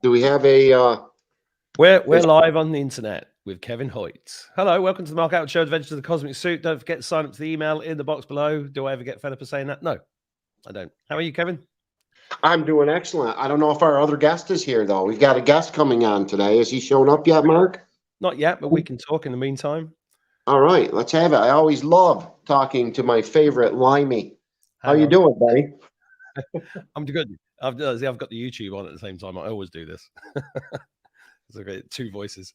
Do we have a? We're live on the internet with Kevin Hoyt. Hello, welcome to the Mark Out Show, Adventures of the Cosmic Suit. Don't forget to sign up to the email in the box below. Do I ever get fed up of saying that? No, I don't. How are you, Kevin? I'm doing excellent. I don't know if our other guest is here though. We've got a guest coming on today. Has he shown up yet, Mark? Not yet, but we can talk in the meantime. All right, let's have it. I always love talking to my favorite Limey. How you doing, buddy? I'm good. I've got the YouTube on at the same time. I always do this. So okay, two voices.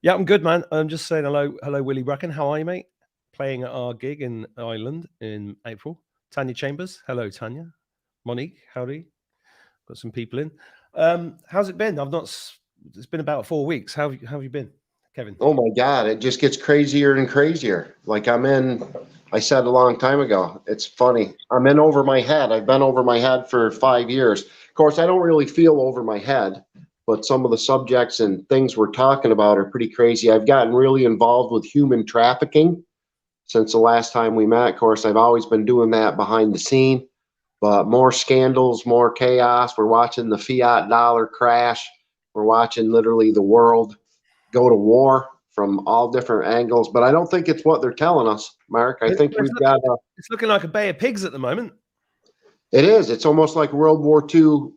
Yeah, I'm good, man. I'm just saying hello, Willie Bracken. How are you, mate? Playing at our gig in Ireland in April. Tanya Chambers. Hello, Tanya. Monique, howdy. Got some people in. How's it been? It's been about 4 weeks. How have you been, Kevin? Oh my God, it just gets crazier and crazier. Like I said a long time ago, it's funny. I'm in over my head. I've been over my head for 5 years. Of course, I don't really feel over my head, but some of the subjects and things we're talking about are pretty crazy. I've gotten really involved with human trafficking since the last time we met. Of course, I've always been doing that behind the scene, but more scandals, more chaos. We're watching the fiat dollar crash. We're watching literally the world go to war from all different angles, but I don't think it's what they're telling us, Mark. I think we've got it's looking like a bay of pigs at the moment. It is. It's almost like World War II,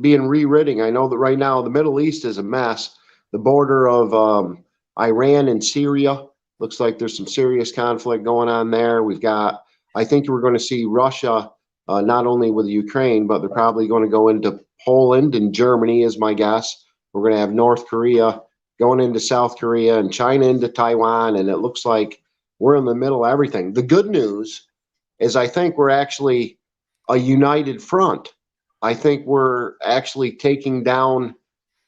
being rewritten. I know that right now the Middle East is a mess. The border of Iran and Syria looks like there's some serious conflict going on there. I think we're going to see Russia, not only with Ukraine, but they're probably going to go into Poland and Germany, is my guess. We're going to have North Korea going into South Korea and China into Taiwan. And it looks like we're in the middle of everything. The good news is I think we're actually a united front. I think we're actually taking down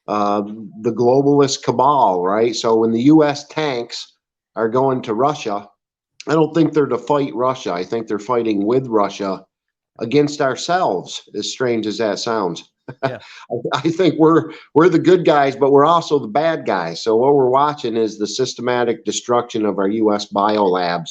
the globalist cabal, right? So when the U.S. tanks are going to Russia, I don't think they're to fight Russia. I think they're fighting with Russia against ourselves, as strange as that sounds. Yeah. I think we're the good guys, but we're also the bad guys. So what we're watching is the systematic destruction of our U.S. biolabs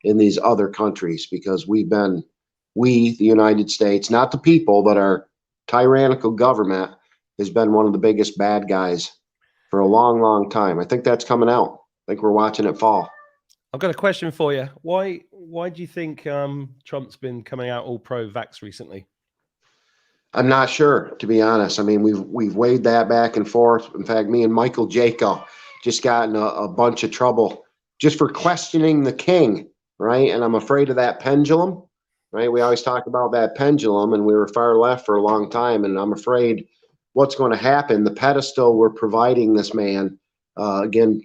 in these other countries, because we, the United States, not the people, but our tyrannical government, has been one of the biggest bad guys for a long, long time. I think that's coming out. I think we're watching it fall. I've got a question for you. Why do you think Trump's been coming out all pro-vax recently? I'm not sure, to be honest. I mean, we've weighed that back and forth. In fact, me and Michael Jaco just got in a bunch of trouble just for questioning the king, right? And I'm afraid of that pendulum, right? We always talk about that pendulum, and we were far left for a long time. And I'm afraid what's going to happen, the pedestal we're providing this man, again,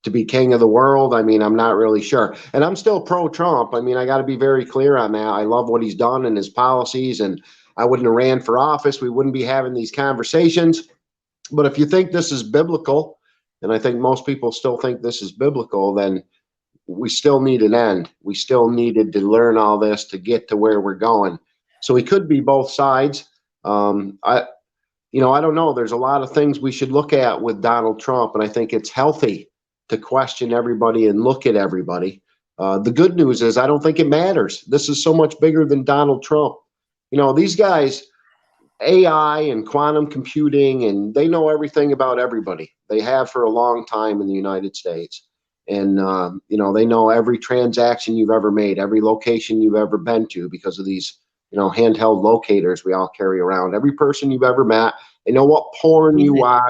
to be king of the world. I mean, I'm not really sure. And I'm still pro-Trump. I mean, I got to be very clear on that. I love what he's done and his policies, and I wouldn't have ran for office. We wouldn't be having these conversations. But if you think this is biblical, and I think most people still think this is biblical, then we still need an end. We still needed to learn all this to get to where we're going. So we could be both sides. I don't know. There's a lot of things we should look at with Donald Trump, and I think it's healthy to question everybody and look at everybody. The good news is I don't think it matters. This is so much bigger than Donald Trump. These guys, AI and quantum computing, and they know everything about everybody. They have for a long time in the United States. And, they know every transaction you've ever made, every location you've ever been to, because of these, handheld locators we all carry around. Every person you've ever met, they know what porn you watch.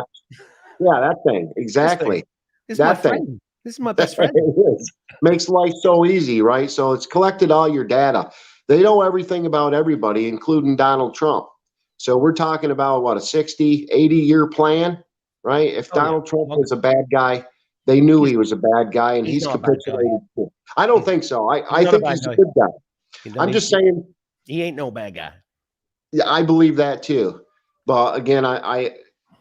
Yeah, that thing. Exactly. This is my friend. This is my best friend. It is. Makes life so easy, right? So it's collected all your data. They know everything about everybody, including Donald Trump. So we're talking about, what, a 60, 80-year plan, right? If Donald Trump was a bad guy, they knew he was a bad guy, and he's capitulated. I don't think so. I think he's a good guy. I'm just saying. He ain't no bad guy. Yeah, I believe that too. But again, I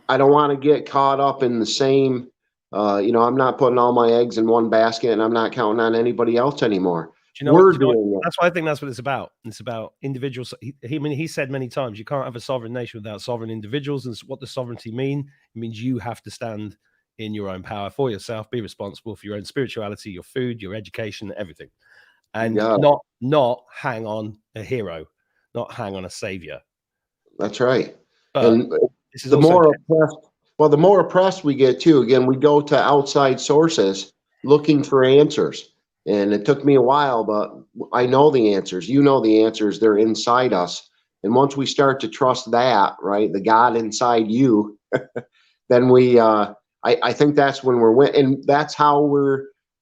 don't want to get caught up in the same, I'm not putting all my eggs in one basket, and I'm not counting on anybody else anymore. That's why I think that's what it's about. It's about individuals. He said many times, you can't have a sovereign nation without sovereign individuals. And what does sovereignty mean? It means you have to stand in your own power for yourself, be responsible for your own spirituality, your food, your education, everything. And not hang on a hero, not hang on a savior. That's right. And This is the also more oppressed, well, the more oppressed we get too. Again, we go to outside sources looking for answers. And it took me a while, but I know the answers. You know the answers. They're inside us. And once we start to trust that, right, the God inside you, then I think that's when we're and that's how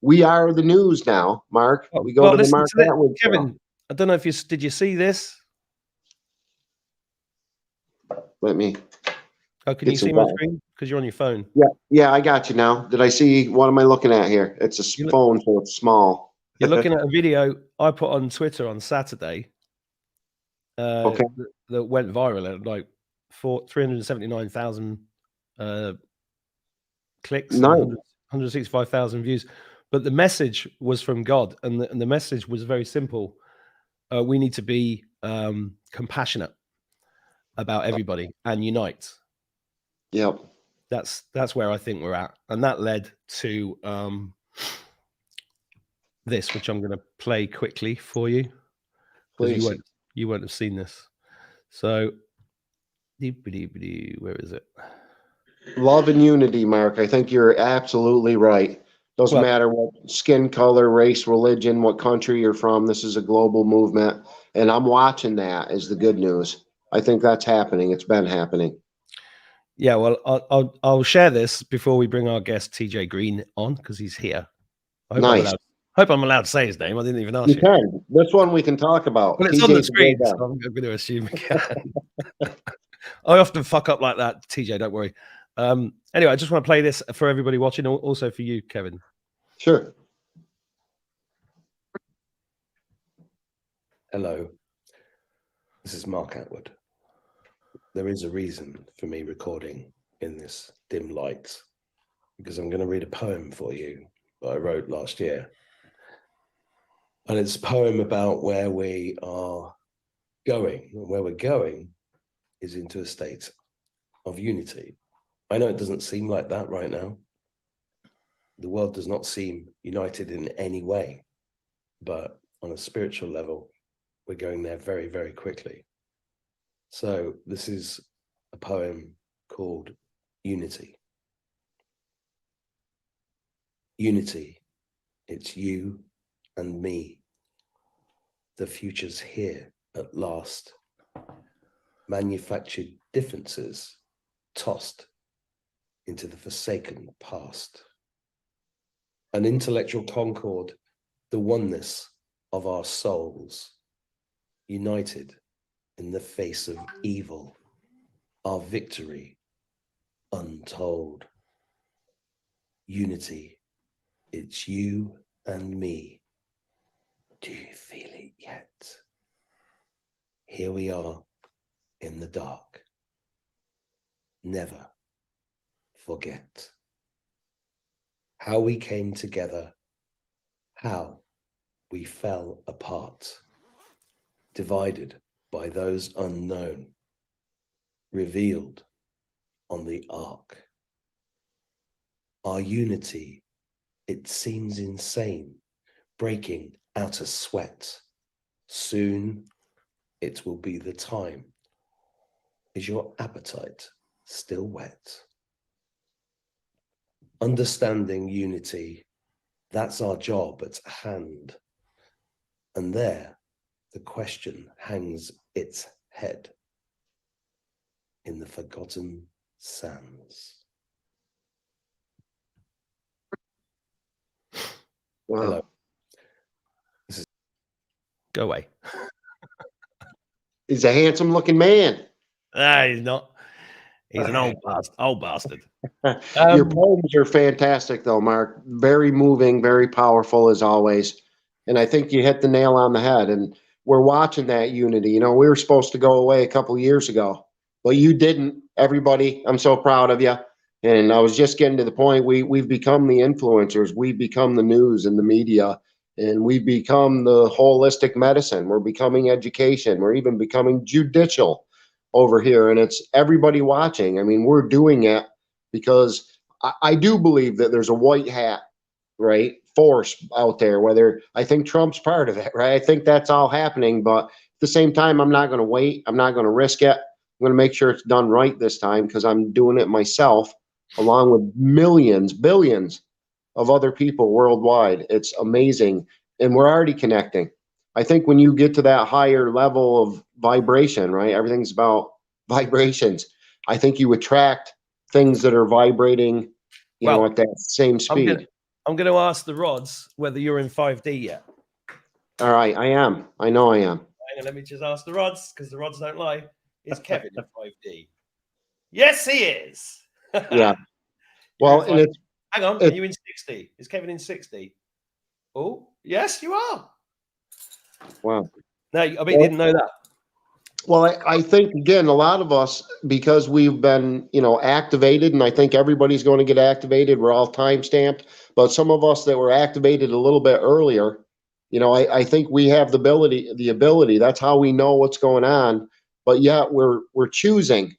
we are the news now, Mark. We go well, to the listen Mark to it, Atwood show. Kevin. I don't know if did you see this? Let me Oh, can get you some see my back. screen? Because you're on your phone. Yeah, I got you now. Did I see? What am I looking at here? It's a phone, so it's small. You're looking at a video I put on Twitter on Saturday. Okay. That went viral at like 379,000 clicks Nice. and 165,000 views. But the message was from God, and the message was very simple. We need to be compassionate about everybody and unite. Yep. That's where I think we're at, and that led to this, which I'm going to play quickly for you, because you won't have seen this. So, where is it? Love and unity, Mark. I think you're absolutely right. Doesn't matter what skin color, race, religion, what country you're from. This is a global movement, and I'm watching that as the good news. I think that's happening. It's been happening. Yeah, well, I'll share this before we bring our guest TJ Greene on, because he's here. I hope I'm allowed to say his name. I didn't even ask you. You can. This one we can talk about. Well, it's on the screen, so I'm going to assume we can. I often fuck up like that, TJ. Don't worry. Anyway, I just want to play this for everybody watching, also for you, Kevin. Sure. Hello, this is Mark Atwood. There is a reason for me recording in this dim light, because I'm going to read a poem for you that I wrote last year. And it's a poem about where we are going. Where we're going is into a state of unity. I know it doesn't seem like that right now. The world does not seem united in any way, but on a spiritual level, we're going there very, very quickly. So this is a poem called Unity. Unity, it's you and me. The future's here at last. Manufactured differences tossed into the forsaken past. An intellectual concord, the oneness of our souls, united in the face of evil, our victory untold. Unity, it's you and me. Do you feel it yet? Here we are in the dark. Never forget how we came together, how we fell apart, divided by those unknown, revealed on the ark. Our unity, it seems insane, breaking out a sweat. Soon it will be the time. Is your appetite still wet? Understanding unity, that's our job at hand. And there, the question hangs its head in the forgotten sands. Wow. Hello. Go away. He's a handsome looking man. He's not. He's an old bastard. Your poems are fantastic, though, Mark. Very moving, very powerful as always. And I think you hit the nail on the head. And we're watching that unity. You know, we were supposed to go away a couple of years ago, but you didn't. Everybody, I'm so proud of you. And I was just getting to the point. We've become the influencers. We've become the news and the media, and we've become the holistic medicine. We're becoming education. We're even becoming judicial over here, and it's everybody watching. I mean, we're doing it because I do believe that there's a white hat, right, force out there, whether I think Trump's part of it, right? I think that's all happening, but at the same time, I'm not going to wait. I'm not going to risk it. going to make sure it's done right this time because I'm doing it myself, along with millions, billions of other people worldwide. It's amazing. And we're already connecting. I think when you get to that higher level of vibration, right? Everything's about vibrations. I think you attract things that are vibrating, at that same speed. I'm going to ask the rods whether you're in 5D yet. All right, I am. I know I am. Hang on, let me just ask the rods because the rods don't lie. Is Kevin in 5D? Yes, he is. Yeah. Well, and it's. Hang on, are you in 60? Is Kevin in 60? Oh, yes, you are. Wow. No, I mean, didn't know that. Well, I think, again, a lot of us, because we've been, activated, and I think everybody's going to get activated. We're all time stamped, but some of us that were activated a little bit earlier, I think we have the ability. That's how we know what's going on. But yet we're choosing,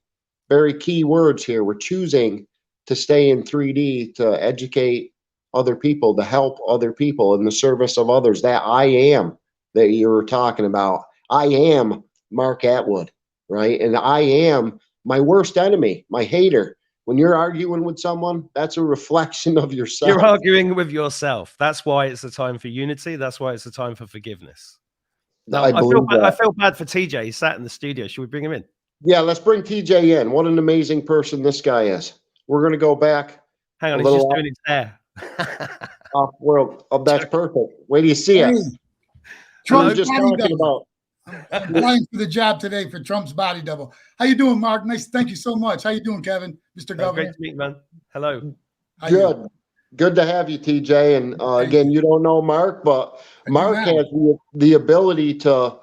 very key words here. We're choosing to stay in 3D, to educate other people, to help other people in the service of others. That I am that you were talking about. I am Mark Atwood, right? And I am my worst enemy, my hater. When you're arguing with someone, that's a reflection of yourself. You're arguing with yourself. That's why it's a time for unity. That's why it's a time for forgiveness. Now, I feel bad for TJ. He sat in the studio. Should we bring him in? Yeah, let's bring TJ in. What an amazing person this guy is. We're going to go back. Hang on, he's just doing his hair. That's perfect. Wait till you see it. Trump's just talking about. I'm applying for the job today for Trump's body double. How you doing, Mark? Nice. Thank you so much. How you doing, Kevin? Mr. Governor. Great to meet you, man. Hello. Good to have you, TJ. And again, you don't know Mark, but Mark has the ability to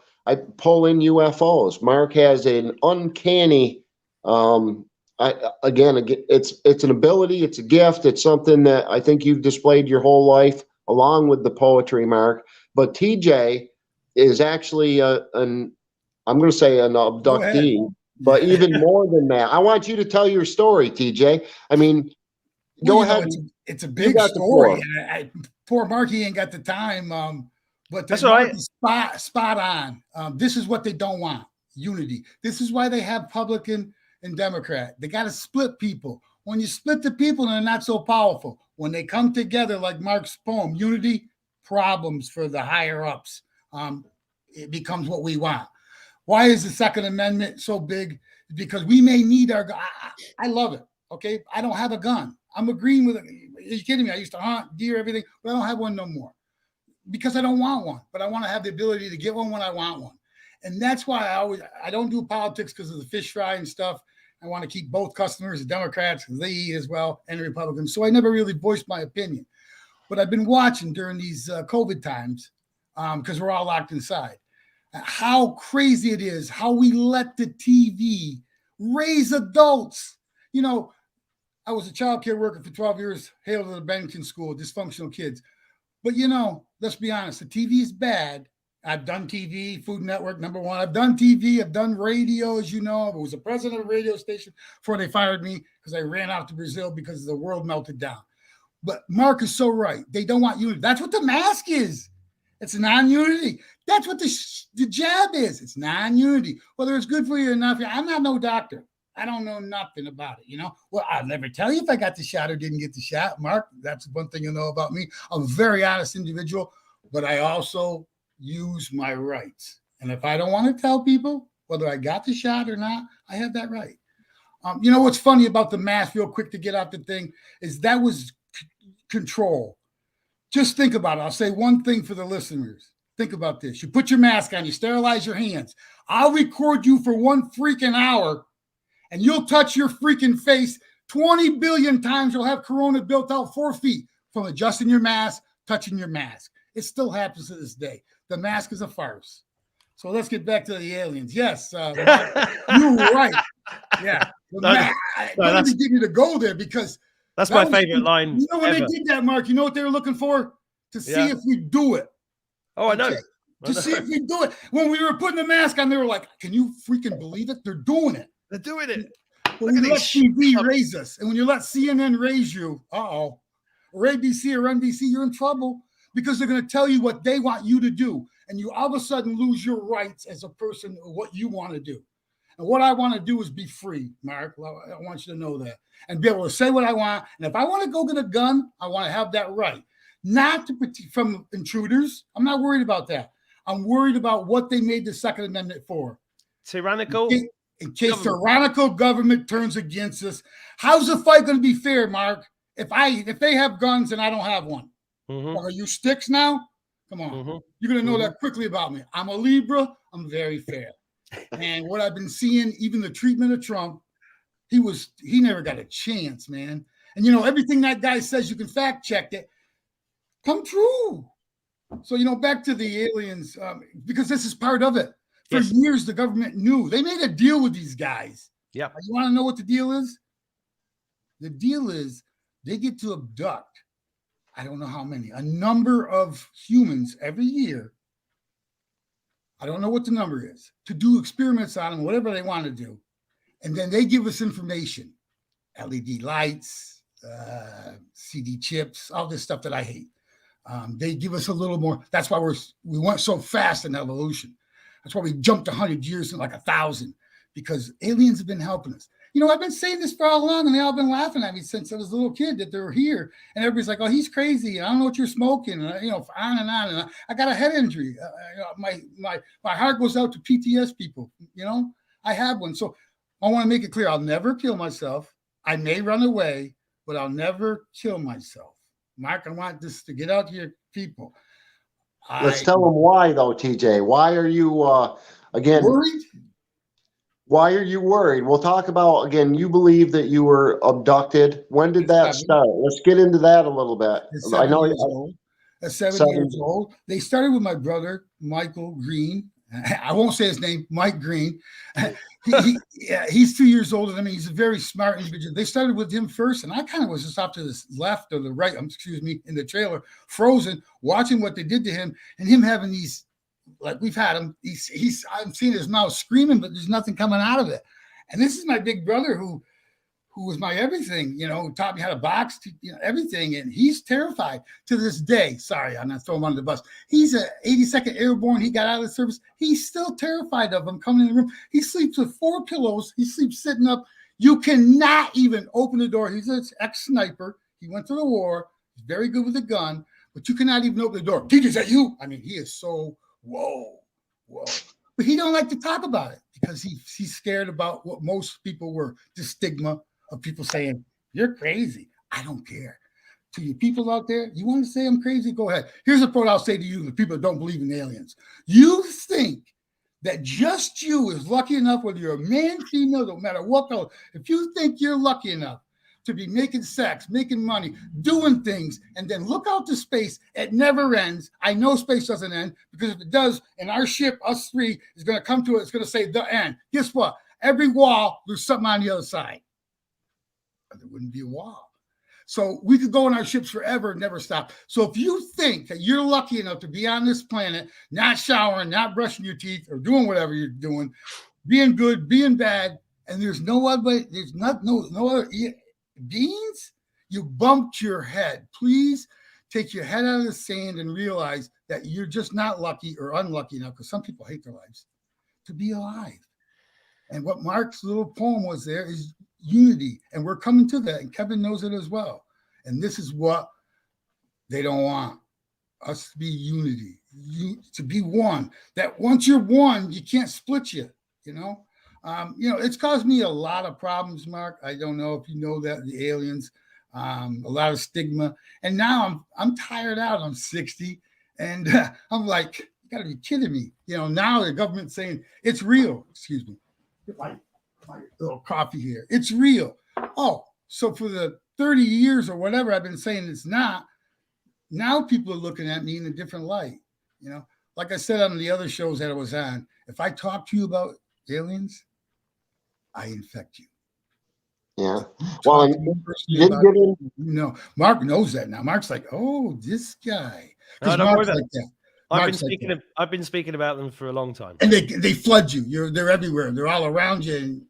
pull in UFOs. Mark has an uncanny. It's an ability. It's a gift. It's something that I think you've displayed your whole life, along with the poetry, Mark. But TJ is actually I'm going to say an abductee, but even more than that. I want you to tell your story, TJ. I mean, go ahead. It's a big story. Poor Marky ain't got the time, but that's right. Spot on. This is what they don't want: unity. This is why they have Republican and Democrat. They got to split people. When you split the people, they're not so powerful. When they come together, like Mark's poem, unity, problems for the higher ups. It becomes what we want. Why is the Second Amendment so big? Because we may need our gun. I love it. Okay. I don't have a gun. I'm agreeing with it. Are you kidding me? I used to hunt deer, everything, but I don't have one no more because I don't want one, but I want to have the ability to get one when I want one. And that's why I don't do politics because of the fish fry and stuff. I want to keep both customers, the Democrats, they eat as well, and the Republicans. So I never really voiced my opinion, but I've been watching during these COVID times because we're all locked inside. How crazy it is, how we let the TV raise adults. I was a child care worker for 12 years, hailed at the Bennington School, dysfunctional kids. But, let's be honest, the TV is bad. I've done TV, Food Network, number one. I've done TV, I've done radio, as you know. I was the president of a radio station before they fired me because I ran out to Brazil because the world melted down. But Mark is so right. They don't want unity. That's what the mask is. It's non-unity. That's what the jab is. It's non-unity. Whether it's good for you or not, I'm not no doctor. I don't know nothing about it, Well, I'll never tell you if I got the shot or didn't get the shot. Mark, that's one thing you know about me. I'm a very honest individual, but I also use my rights. And if I don't want to tell people whether I got the shot or not, I have that right. What's funny about the mask, real quick to get out the thing, is that was control. Just think about it. I'll say one thing for the listeners. Think about this. You put your mask on, you sterilize your hands. I'll record you for 1 freaking hour, and you'll touch your freaking face 20 billion times. You'll have corona built out 4 feet from adjusting your mask, touching your mask. It still happens to this day. The mask is a farce. So let's get back to the aliens. Yes, you're right. Yeah. Let me give you to go there because that's my favorite line. When they did that, Mark, you know what they were looking for? To see if we do it. Oh, I know. To see if we do it. When we were putting the mask on, they were like, can you freaking believe it? They're doing it. They're doing it. When you let TV raise us, and when you let CNN raise you, or ABC or NBC, you're in trouble because they're going to tell you what they want you to do. And you all of a sudden lose your rights as a person or what you want to do. And what I want to do is be free, Mark. I want you to know that. And be able to say what I want. And if I want to go get a gun, I want to have that right. Not to protect from intruders. I'm not worried about that. I'm worried about what they made the Second Amendment for. Tyrannical? In case tyrannical government turns against us. How's the fight going to be fair, Mark? If they have guns and I don't have one. Are you sticks now? Come on. You're going to know that quickly about me. I'm a Libra. I'm very fair. And what I've been seeing, even the treatment of Trump, he never got a chance, man. And, everything that guy says, you can fact check it, come true. So, back to the aliens, because this is part of it. For years, the government knew. They made a deal with these guys. Yeah. You want to know what the deal is? The deal is they get to abduct, I don't know how many, a number of humans every year. I don't know what the number is, to do experiments on them, whatever they want to do. And then they give us information, LED lights, CD chips, all this stuff that I hate. They give us a little more. That's why we went so fast in evolution. That's why we jumped 100 years in like 1,000, because aliens have been helping us. I've been saying this for all along, and they all been laughing at me since I was a little kid that they were here. And everybody's like, "Oh, he's crazy. I don't know what you're smoking." And, on and on. And I got a head injury. My heart goes out to PTS people. I had one. So I want to make it clear: I'll never kill myself. I may run away, but I'll never kill myself. Mark, I want this to get out to your people. Let's tell them why, though, TJ. Why are you, again, worried? Why are you worried? We'll talk about, again, you believe that you were abducted. When did that start? Let's get into that a little bit. I know at 7 years old. They started with my brother, Michael Greene. I won't say his name, Mike Greene. He's 2 years older than me. He's a very smart individual. They started with him first, and I kind of was just off to the left or the right, in the trailer, frozen, watching what they did to him, and him having these, like we've had him. I'm seeing his mouth screaming, but there's nothing coming out of it. And this is my big brother who was my everything, who taught me how to box, everything. And he's terrified to this day. Sorry, I'm not throwing him under the bus. He's a 82nd Airborne. He got out of the service. He's still terrified of him coming in the room. He sleeps with 4 pillows. He sleeps sitting up. You cannot even open the door. He's an ex-sniper. He went to the war. He's very good with a gun, but you cannot even open the door. TJ, is that you? I mean, he is so, whoa. But he don't like to talk about it because he's scared about what most people were, the stigma of people saying, "You're crazy." I don't care. To you people out there, you want to say I'm crazy? Go ahead. Here's a quote I'll say to you, the people that don't believe in aliens. You think that just you is lucky enough, whether you're a man, female, no matter what color, if you think you're lucky enough to be making sex, making money, doing things, and then look out to space, it never ends. I know space doesn't end, because if it does, and our ship, us three, is going to come to it, it's going to say the end. Guess what? Every wall, there's something on the other side. There wouldn't be a wall. So we could go on our ships forever and never stop. So if you think that you're lucky enough to be on this planet, not showering, not brushing your teeth, or doing whatever you're doing, being good, being bad, and there's no other beings, you bumped your head. Please take your head out of the sand and realize that you're just not lucky or unlucky enough, because some people hate their lives, to be alive. And what Mark's little poem was there is unity, and we're coming to that, and Kevin knows it as well. And this is what they don't want us to be: unity, to be one. That once you're one, you can't split you. It's caused me a lot of problems, Mark. I don't know if you know that, the aliens, a lot of stigma, and now I'm tired out. I'm 60, and I'm like, you got to be kidding me. Now the government's saying it's real. Excuse me. My little coffee here. It's real. Oh, so for the 30 years or whatever I've been saying it's not, now people are looking at me in a different light. Like I said on the other shows that I was on, if I talk to you about aliens, I infect you. Yeah. Well, you didn't get in. Mark knows that now. Mark's like, oh, this guy. No, don't worry about like that. I've been speaking about them for a long time. And they flood you. They're everywhere. They're all around you. And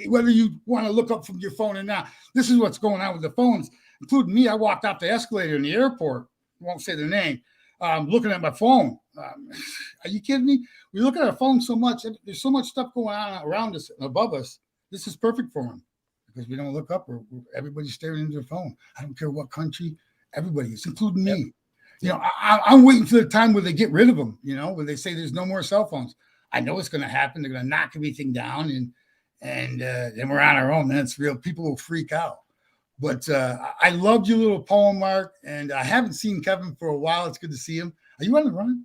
whether you want to look up from your phone or not, this is what's going on with the phones, including me. I walked off the escalator in the airport. I won't say the name. Looking at my phone. Are you kidding me? We look at our phone so much. There's so much stuff going on around us and above us. This is perfect for them because we don't look up. Everybody's staring into their phone. I don't care what country. Everybody is, including me. Yep. You know, I'm waiting for the time where they get rid of them. You know, where they say there's no more cell phones. I know it's going to happen. They're going to knock everything down, and then we're on our own. Then it's real. People will freak out. But I loved your little poem, Mark, and I haven't seen Kevin for a while. It's good to see him. Are you on the run?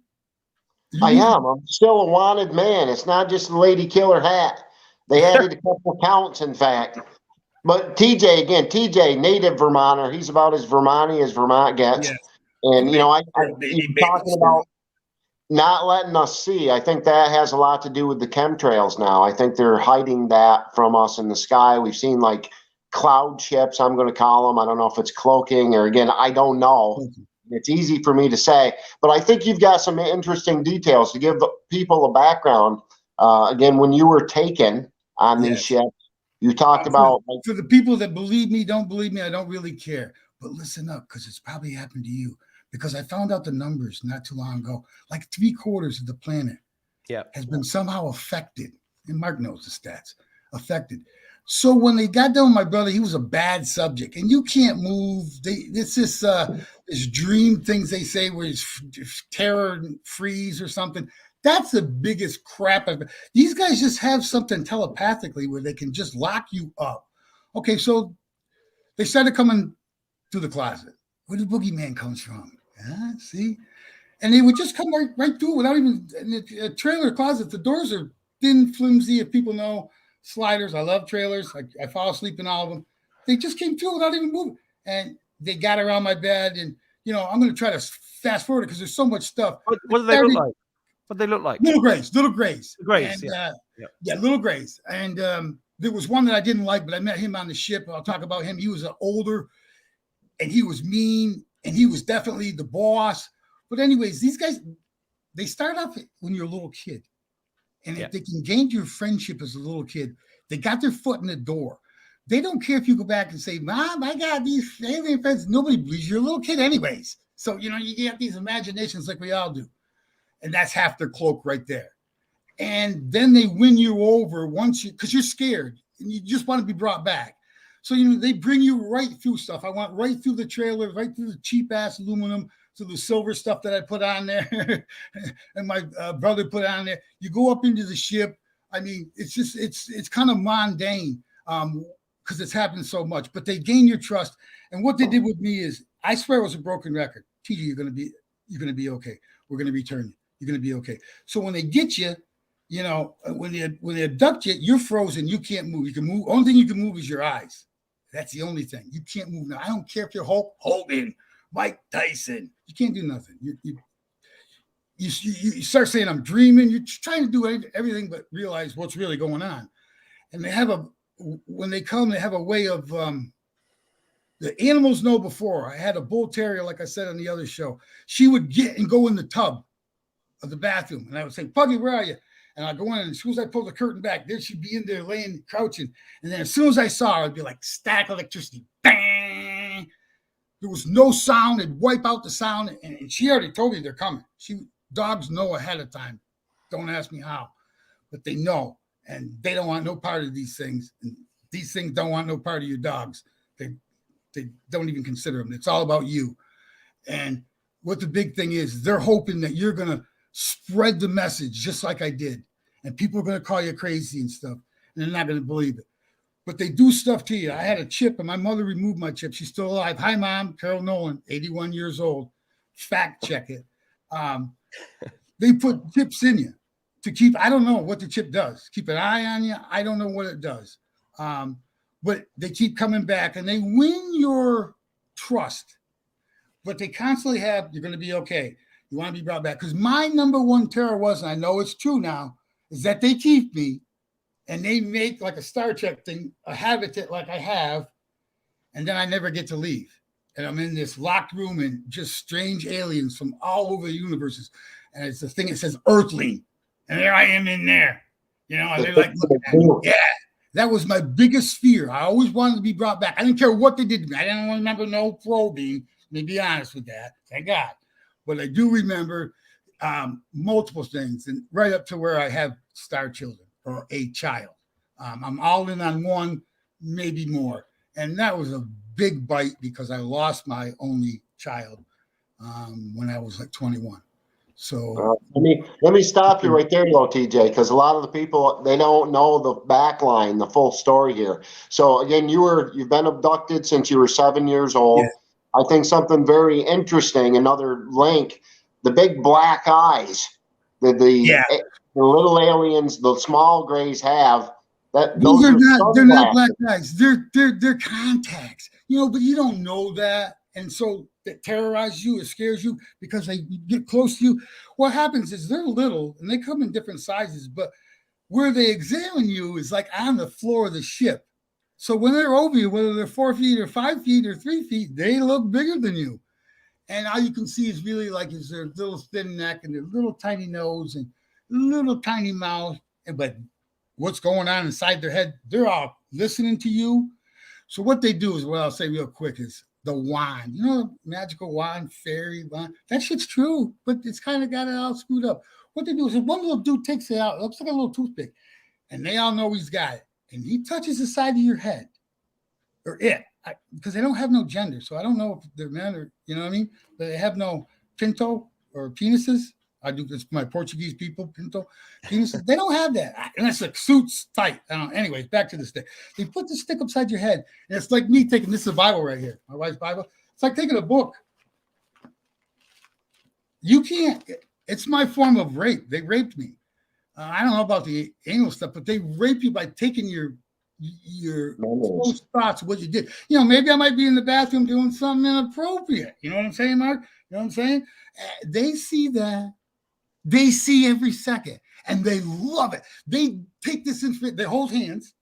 I am. I'm still a wanted man. It's not just the lady killer hat. They added a couple counts, in fact. But TJ, native Vermonter. He's about as Vermonty as Vermont gets. Yes. And, you know, you're talking about not letting us see. I think that has a lot to do with the chemtrails now. I think they're hiding that from us in the sky. We've seen, like, cloud chips, I'm going to call them. I don't know if it's cloaking or, again, I don't know. It's easy for me to say, but I think you've got some interesting details to give people a background. Again, when you were taken on these ships, you talked about for the people that believe me, don't believe me, I don't really care. But listen up, because it's probably happened to you. Because I found out the numbers not too long ago. Like 3/4 of the planet has been somehow affected. And Mark knows the stats. Affected. So when they got done with my brother, he was a bad subject, and you can't move. It's this dream things they say where it's terror and freeze or something. That's the biggest crap. These guys just have something telepathically where they can just lock you up. Okay, so they started coming through the closet. Where the boogeyman comes from? See, and they would just come right through without even in the trailer closet. The doors are thin, flimsy. If people know. Sliders. I love trailers. I fall asleep in all of them. They just came through without even moving. And they got around my bed. And, you know, I'm going to try to fast forward it because there's so much stuff. What do they look like? What do they look like? Little grays. Little grays. Grays, and, little grays. And there was one that I didn't like, but I met him on the ship. I'll talk about him. He was older, and he was mean, and he was definitely the boss. But anyways, these guys, they start off when you're a little kid. And if they can gain your friendship as a little kid, they got their foot in the door. They don't care if you go back and say, Mom, I got these alien friends. Nobody believes you're a little kid anyways. So, you know, you get these imaginations like we all do. And that's half their cloak right there. And then they win you over because you're scared and you just want to be brought back. So, you know, they bring you right through stuff. I went right through the trailer, right through the cheap ass aluminum, to the silver stuff that I put on there and my brother put on there. You go up into the ship. I mean, it's kind of mundane because it's happened so much, but they gain your trust. And what they did with me is, I swear it was a broken record. TJ, you're going to be okay. We're going to return you. You're going to be okay. So when they get you, you know, when they abduct you, you're frozen. You can't move. You can move. Only thing you can move is your eyes. That's the only thing. You can't move now. I don't care if you're Hulk Hogan, Mike Tyson. You can't do nothing. You start saying, I'm dreaming. You're trying to do everything but realize what's really going on. And when they come, they have a way of, the animals know before. I had a bull terrier, like I said on the other show. She would get and go in the tub of the bathroom. And I would say, Puggy, where are you? And I'd go in, and as soon as I pull the curtain back, there she'd be in there laying, crouching. And then as soon as I saw her, I'd be like, static electricity. Bang! There was no sound. It'd wipe out the sound. And she already told me they're coming. Dogs know ahead of time. Don't ask me how, but they know. And they don't want no part of these things. And these things don't want no part of your dogs. They don't even consider them. It's all about you. And what the big thing is, they're hoping that you're going to spread the message just like I did. And people are going to call you crazy and stuff. And they're not going to believe it. But they do stuff to you. I had a chip, and my mother removed my chip. She's still alive. Hi, Mom. Carol Nolan, 81 years old. Fact check it. They put chips in you to keep, I don't know what the chip does. Keep an eye on you. I don't know what it does. But they keep coming back, and they win your trust. But they constantly have, you're going to be okay. You want to be brought back. Because my number one terror was, and I know it's true now, is that they keep me. And they make like a Star Trek thing, a habitat like I have, and then I never get to leave. And I'm in this locked room and just strange aliens from all over the universes. And it's the thing that says Earthling. And there I am in there. You know, and they're like, yeah, that was my biggest fear. I always wanted to be brought back. I didn't care what they did to me. I didn't remember no probing. Let me be honest with that. Thank God. But I do remember multiple things, and right up to where I have star children or a child. I'm all in on one, maybe more. And that was a big bite because I lost my only child when I was like 21. So let me stop you right there, though, TJ, because a lot of the people, they don't know the back line, the full story here. So again, you've been abducted since you were 7 years old. Yeah. I think something very interesting, another link, the big black eyes, the little aliens, the small grays have. Those are not, they're not black eyes. They're contacts, but you don't know that. And so that terrorizes you, it scares you because they get close to you. What happens is they're little and they come in different sizes, but where they examine you is like on the floor of the ship. So when they're over you, whether they're 4 feet or 5 feet or 3 feet, they look bigger than you. And all you can see is really like is their little thin neck and their little tiny nose and little tiny mouth. But what's going on inside their head, they're all listening to you. So what they do is, what I'll say real quick is the wand, magical wand, fairy wand. That shit's true, but it's kind of got it all screwed up. What they do is one little dude takes it out, it looks like a little toothpick, and they all know he's got it. And he touches the side of your head, or because they don't have no gender. So I don't know if they're men or, you know what I mean? But they have no pinto or penises. I do this for my Portuguese people, pinto, penises. They don't have that. Unless the suit's tight. I don't know. Anyways, back to the stick. They put the stick upside your head. And it's like me taking, this is a Bible right here, my wife's Bible. It's like taking a book. You can't, it's my form of rape. They raped me. I don't know about the anal stuff, but they rape you by taking your thoughts, what you did. Maybe I might be in the bathroom doing something inappropriate. You know what I'm saying, Mark? You know what I'm saying? They see that. They see every second, and they love it. They take this information. They hold hands,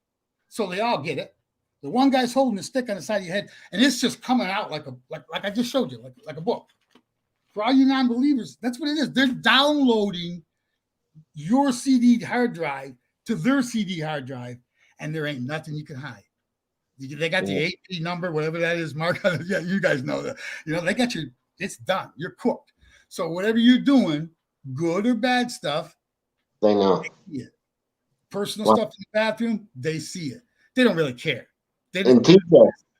so they all get it. The one guy's holding the stick on the side of your head, and it's just coming out like I just showed you, like a book. For all you non-believers, that's what it is. They're downloading your CD hard drive to their CD hard drive, and there ain't nothing you can hide. They got the AP number, whatever that is, Mark. Yeah, you guys know that. They got it's done. You're cooked. So whatever you're doing, good or bad stuff, they know. They see it. Personal stuff in the bathroom, they see it. They don't really care. They don't.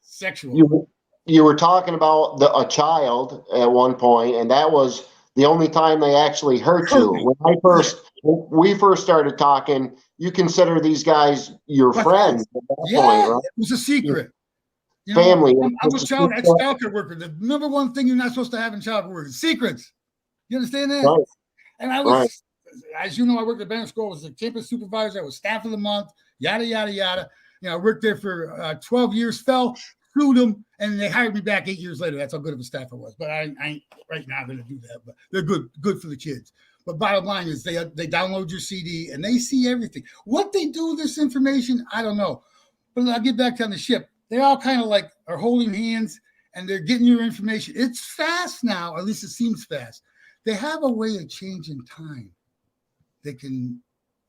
Sexual. You were talking about a child at one point, and that was the only time they actually hurt you. When we first started talking, you consider these guys your friends at that point, right? It was a secret. Family. I was child ex-child worker. The number one thing you're not supposed to have in child work is secrets. You understand that? Right. And I was, as you know, I worked at Banner School. I was the campus supervisor. I was staff of the month, yada, yada, yada. I worked there for 12 years, sued them, and they hired me back 8 years later. That's how good of a staff I was. But I ain't right now going to do that. But they're good for the kids. But bottom line is they download your CD, and they see everything. What they do with this information, I don't know. But I'll get back on the ship. They all kind of like are holding hands, and they're getting your information. It's fast now, at least it seems fast. They have a way of changing time. They can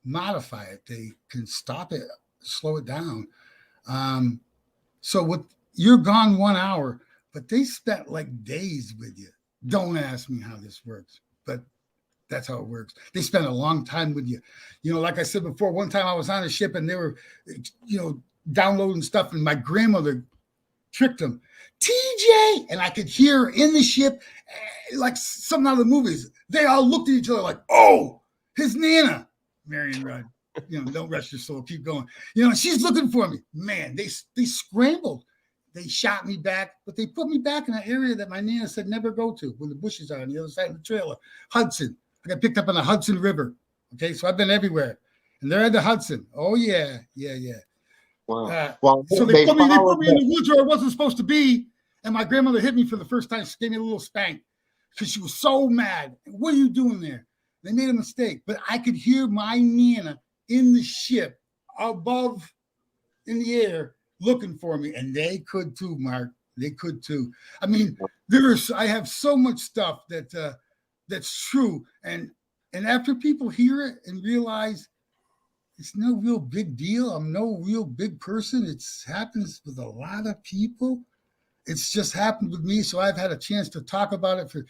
modify it. They can stop it, slow it down. So you're gone 1 hour, but they spent like days with you. Don't ask me how this works, but that's how it works. They spend a long time with you. Like I said before, one time I was on a ship and they were, downloading stuff, and my grandmother tricked them. TJ, and I could hear in the ship, like some of the movies, they all looked at each other like, oh, his Nana, Marion Rudd. Don't rest your soul, keep going. She's looking for me. Man, they scrambled. They shot me back, but they put me back in an area that my Nana said never go to, where the bushes are on the other side of the trailer. Hudson. I got picked up on the Hudson River. Okay, so I've been everywhere. And they're at the Hudson. Oh, yeah. Wow. So they put me in the woods where I wasn't supposed to be, and my grandmother hit me for the first time. She gave me a little spank because she was so mad. What are you doing there? They made a mistake, but I could hear my Nana in the ship above in the air looking for me, and they could too, Mark. They could too. I mean, I have so much stuff that's true, and after people hear it and realize it's no real big deal, I'm no real big person. It happens with a lot of people. It's just happened with me, so I've had a chance to talk about it for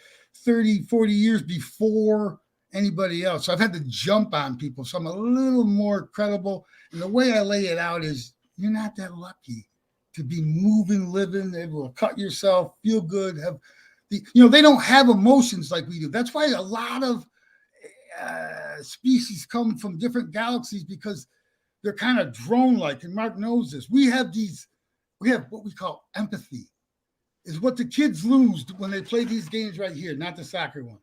30, 40 years before anybody else. So I've had to jump on people. So I'm a little more credible. And the way I lay it out is you're not that lucky to be moving, living, able to cut yourself, feel good, have they don't have emotions like we do. That's why a lot of species come from different galaxies, because they're kind of drone-like, and Mark knows this. We have what we call empathy, is what the kids lose when they play these games right here, not the soccer one.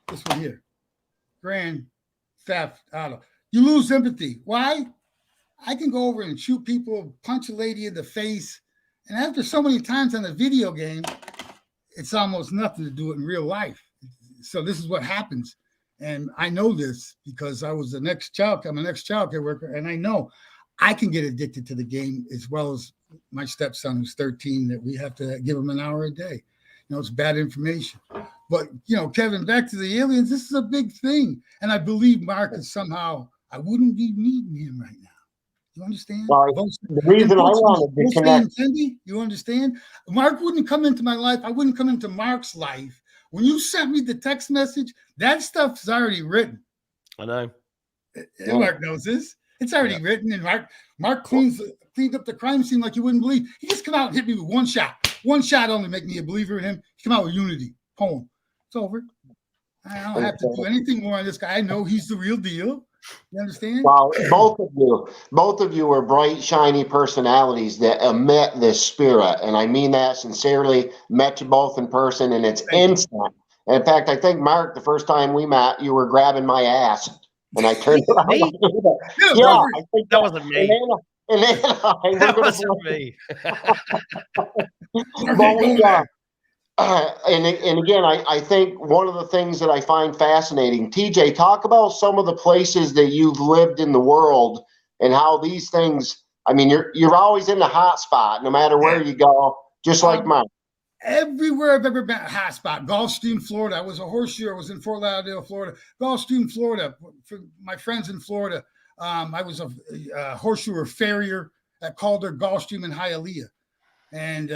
This one here, Grand Theft Auto. You lose empathy. Why? I can go over and shoot people, punch a lady in the face, and after so many times on a video game, it's almost nothing to do it in real life. So this is what happens. And I know this because I'm an ex-child care worker, and I know I can get addicted to the game as well as my stepson who's 13, that we have to give him an hour a day. It's bad information. But, Kevin, back to the aliens, this is a big thing. And I believe Mark is somehow, I wouldn't be meeting him right now. You understand? Well, the reason I wanted to connect. You understand? Mark wouldn't come into my life. I wouldn't come into Mark's life. When you sent me the text message, that stuff's already written. I know. And Mark knows this. It's already written. And Mark cleaned up the crime scene like you wouldn't believe. He just come out and hit me with one shot. One shot only make me a believer in him. He come out with Unity. Poem. It's over. I don't have to do anything more on this guy. I know he's the real deal. You understand? Well, both of you are bright, shiny personalities that emit this spirit, and I mean that sincerely. Met you both in person, and it's instant. And in fact, I think Mark, the first time we met, you were grabbing my ass, and I turned around. I think that wasn't me. That wasn't me. And again, I think one of the things that I find fascinating, TJ, talk about some of the places that you've lived in the world and how these things, I mean, you're always in the hot spot, no matter where you go, just like mine. Everywhere I've ever been, hot spot. Gulfstream, Florida. I was a horseshoer. I was in Fort Lauderdale, Florida. Gulfstream, Florida. For my friends in Florida, I was a horseshoer farrier at Calder, Gulfstream, and Hialeah. And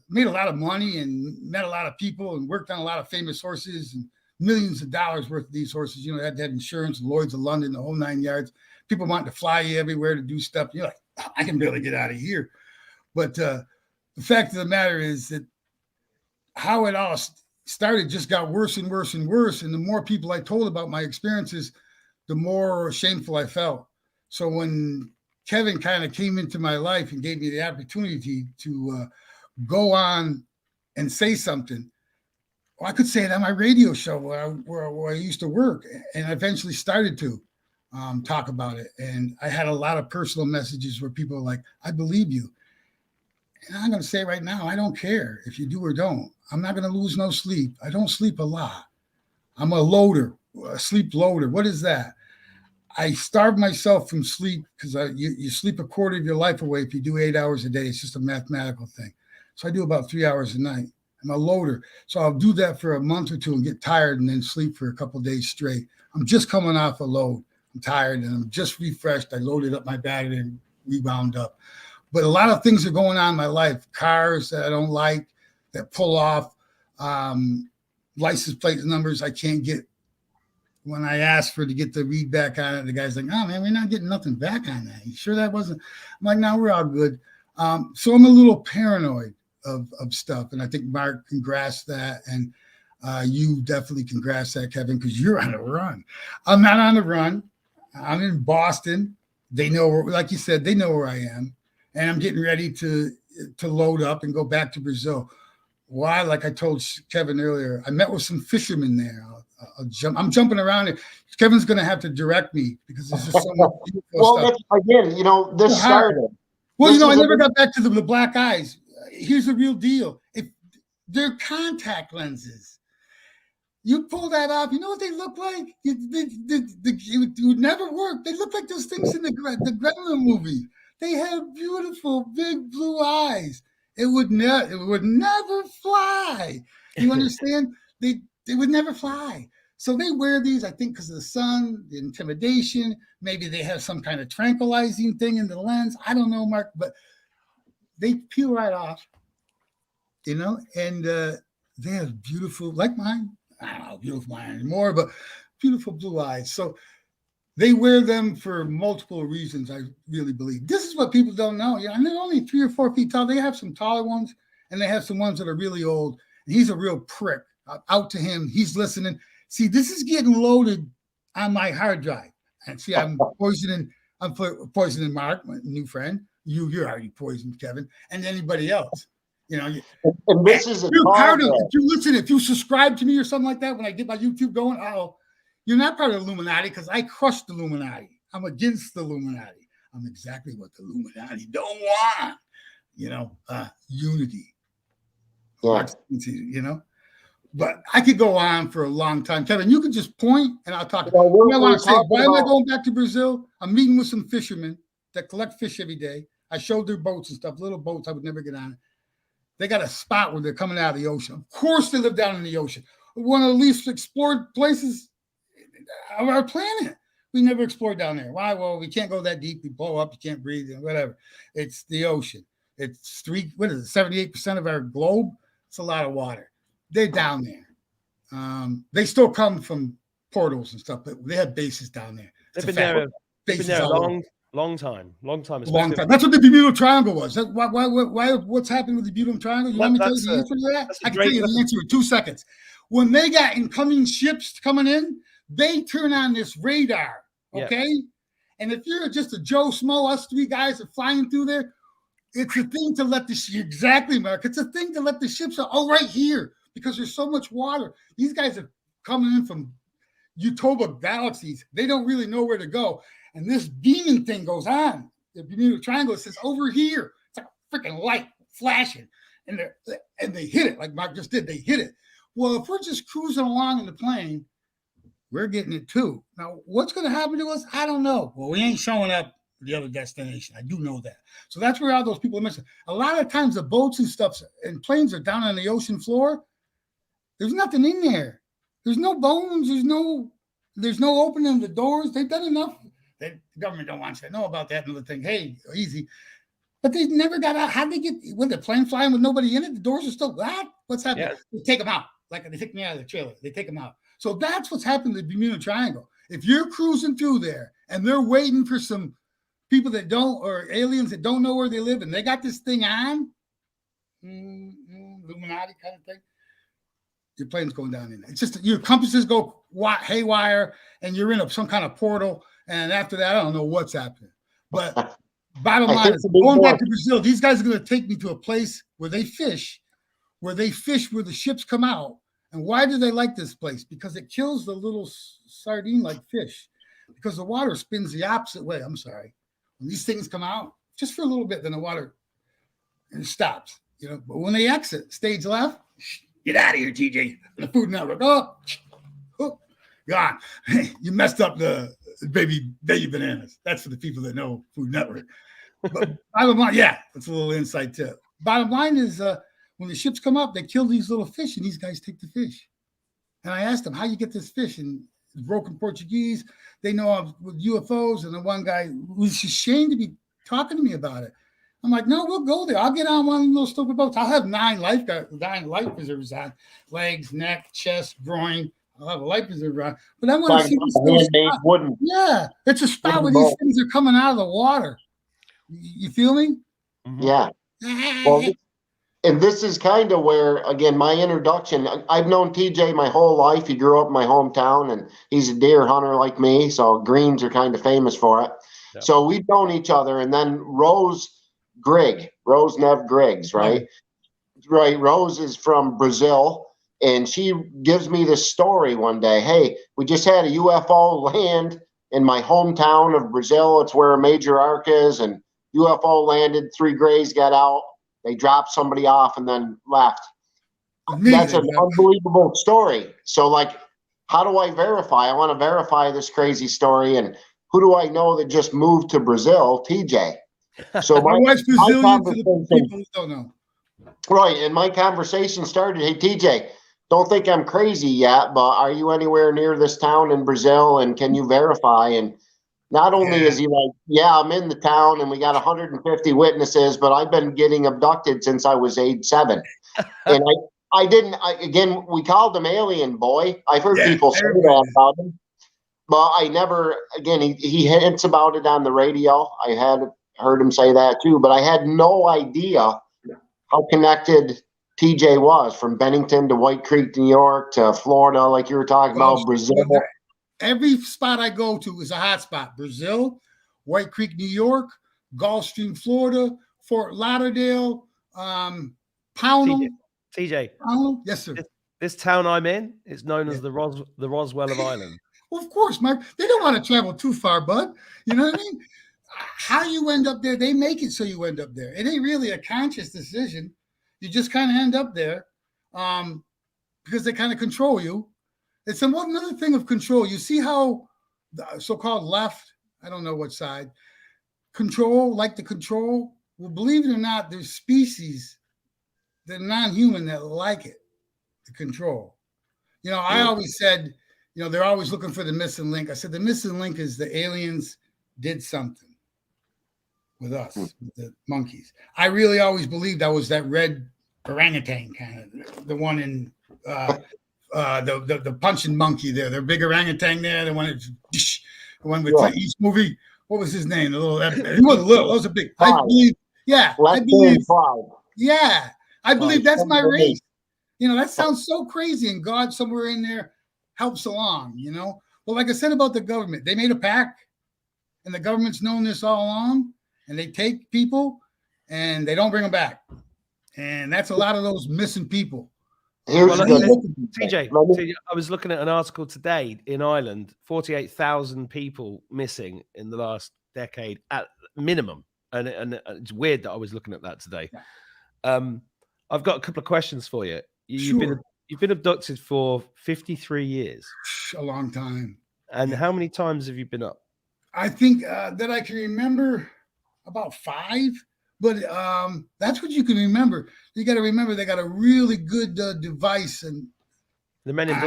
made a lot of money and met a lot of people and worked on a lot of famous horses and millions of dollars worth of these horses. They had to have insurance, Lloyd's of London, the whole 9 yards. People wanting to fly you everywhere to do stuff. You're like, I can barely get out of here. But the fact of the matter is that how it all started just got worse and worse and worse. And the more people I told about my experiences, the more shameful I felt. So when Kevin kind of came into my life and gave me the opportunity to go on and say something. Well, I could say it on my radio show where I used to work, and I eventually started to talk about it. And I had a lot of personal messages where people are like, I believe you. And I'm going to say right now, I don't care if you do or don't. I'm not going to lose no sleep. I don't sleep a lot. I'm a loader, a sleep loader. What is that? I starve myself from sleep because you sleep a quarter of your life away if you do 8 hours a day. It's just a mathematical thing. So I do about 3 hours a night. I'm a loader. So I'll do that for a month or two and get tired and then sleep for a couple of days straight. I'm just coming off a load. I'm tired and I'm just refreshed. I loaded up my battery and rebound up. But a lot of things are going on in my life. Cars that I don't like, that pull off, license plate numbers I can't get. When I asked to get the read back on it, the guy's like, oh, man, we're not getting nothing back on that. You sure that wasn't? I'm like, no, we're all good. So I'm a little paranoid of stuff. And I think Mark can grasp that. And you definitely can grasp that, Kevin, because you're on a run. I'm not on a run. I'm in Boston. They know, like you said, they know where I am. And I'm getting ready to load up and go back to Brazil. Why? Like I told Kevin earlier, I met with some fishermen there. I'm jumping around here. Kevin's going to have to direct me because there's just so much beautiful stuff. Again, this started. Well, I never got back to the black eyes. Here's the real deal. If they're contact lenses, you pull that off, you know what they look like? It would never work. They look like those things in the Gremlin movie. They have beautiful, big blue eyes. It would never fly. You understand? They would never fly. So they wear these, I think, because of the sun, the intimidation. Maybe they have some kind of tranquilizing thing in the lens. I don't know, Mark, but they peel right off, and they have beautiful, like mine. I don't know, beautiful mind anymore, but beautiful blue eyes. So they wear them for multiple reasons, I really believe. This is what people don't know. And they're only 3 or 4 feet tall. They have some taller ones, and they have some ones that are really old. And he's a real prick. Out to him. He's listening. See, this is getting loaded on my hard drive. And see, I'm poisoning Mark, my new friend. You're already poisoned, Kevin, and anybody else. And this is if you subscribe to me or something like that, when I get my YouTube going, you're not part of the Illuminati because I crushed the Illuminati. I'm against the Illuminati. I'm exactly what the Illuminati don't want. Unity. Yeah. But I could go on for a long time. Kevin, you can just point and I'll talk. I want to say, why am I going back to Brazil? I'm meeting with some fishermen that collect fish every day. I showed their boats and stuff, little boats I would never get on. They got a spot where they're coming out of the ocean. Of course, they live down in the ocean. One of the least explored places of our planet. We never explored down there. Why? Well, we can't go that deep. We blow up. You can't breathe and whatever. It's the ocean. It's 78% of our globe. It's a lot of water. They're down there. They still come from portals and stuff, but they have bases down there. They've been there a long time. That's what the Bermuda Triangle was. What's happened with the Bermuda Triangle? You want me to tell you the answer to that? I can tell you the answer in 2 seconds. When they got incoming ships coming in, they turn on this radar, okay? Yeah. And if you're just a Joe Smo, us 3 guys are flying through there, it's a thing to let exactly, Mark. It's a thing to let the ships right here because there's so much water. These guys are coming in from Utopia galaxies. They don't really know where to go. And this beaming thing goes on. The Bermuda Triangle says over here. It's like a freaking light flashing. And they hit it like Mark just did. They hit it. Well, if we're just cruising along in the plane, we're getting it too. Now, what's going to happen to us? I don't know. Well, we ain't showing up at the other destination. I do know that. So that's where all those people are missing. A lot of times the boats and stuff and planes are down on the ocean floor. There's nothing in there. There's no bones. There's no opening the doors. They've done enough. The government don't want you to know about that. Another thing, hey, easy. But they never got out. How'd they get, when the plane flying with nobody in it, the doors are still locked? What's happening? Yeah. They take them out. Like they take me out of the trailer. They take them out. So that's what's happened to the Bermuda Triangle. If you're cruising through there and they're waiting for some people that don't, or aliens that don't know where they live, and they got this thing on, Illuminati kind of thing, your plane's going down in there. It's just your compasses go haywire, and you're in some kind of portal. And after that, I don't know what's happening. But bottom line is, going back to Brazil, these guys are going to take me to a place where they fish where the ships come out. And why do they like this place? Because it kills the little sardine-like fish. Because the water spins the opposite way. I'm sorry. When these things come out, just for a little bit, then the water stops. But when they exit, stage left, get out of here, TJ. The Food Network. Oh, gone. You messed up the baby bananas. That's for the people that know Food Network. But bottom line, that's a little insight tip. Bottom line is, when the ships come up, they kill these little fish, and these guys take the fish. And I asked them, how you get this fish? And it's broken Portuguese. They know I'm with UFOs. And the one guy was ashamed to be talking to me about it. I'm like, no, we'll go there. I'll get on one of those stupid boats. I'll have 9 life preservers on. Legs, neck, chest, groin. I'll have a life preserver on. But I want to see this spot. Yeah, it's a spot where these things are coming out of the water. You feel me? Yeah. Well, and this is kind of where, again, my introduction, I've known TJ my whole life. He grew up in my hometown, and he's a deer hunter like me. So Greenes are kind of famous for it. Yep. So we've known each other. And then Rose Nev Griggs, right? Mm-hmm. Right. Rose is from Brazil, and she gives me this story one day. Hey, we just had a UFO land in my hometown of Brazil. It's where a major arc is, and UFO landed. 3 Grays got out. They dropped somebody off and then left. That's an unbelievable story. So, how do I verify? I want to verify this crazy story. And who do I know that just moved to Brazil? TJ. So my wife's Brazilian for the people who don't know. Right. And my conversation started, hey, TJ, don't think I'm crazy yet, but are you anywhere near this town in Brazil? And can you verify? And not only is he like, yeah, I'm in the town and we got 150 witnesses, but I've been getting abducted since I was age 7. And I didn't. Again, we called him Alien Boy. I've heard people say everybody that did. about him, but I never. Again, he hints about it on the radio. I had heard him say that too, but I had no idea how connected TJ was, from Bennington to White Creek, New York, to Florida, like you were talking about, Brazil. Every spot I go to is a hot spot. Brazil, White Creek, New York, Gulfstream, Florida, Fort Lauderdale, Pownell. TJ. Pownell? Yes, sir. This town I'm in is known as the Roswell of Ireland. Well, of course, Mark. They don't want to travel too far, bud. You know what I mean? How you end up there, they make it so you end up there. It ain't really a conscious decision. You just kind of end up there because they kind of control you. It's another thing of control. You see how the so-called left, I don't know what side, like the control. Well, believe it or not, there's species that are non-human that like it, the control. You know, I always said, you know, they're always looking for the missing link. I said the missing link is the aliens did something with us, with the monkeys. I really always believed I was that red orangutan kind of, the one in the punching monkey there, the big orangutan there, the one with Clint Eastwood movie. What was his name? The little, he wasn't little, it was a big. I believe, I believe that's my race. You know, that sounds so crazy, and God somewhere in there helps along, you know. Well, like I said about the government, they made a pact, and the government's known this all along, and they take people and they don't bring them back. And that's a lot of those missing people. TJ, I was looking at an article today in Ireland, 48,000 people missing in the last decade at minimum. And it's weird that I was looking at that today. I've got a couple of questions for you. You've been abducted for 53 years. A long time. And how many times have you been up? I think that I can remember about 5. But that's what you can remember. You got to remember they got a really good device, and the Men in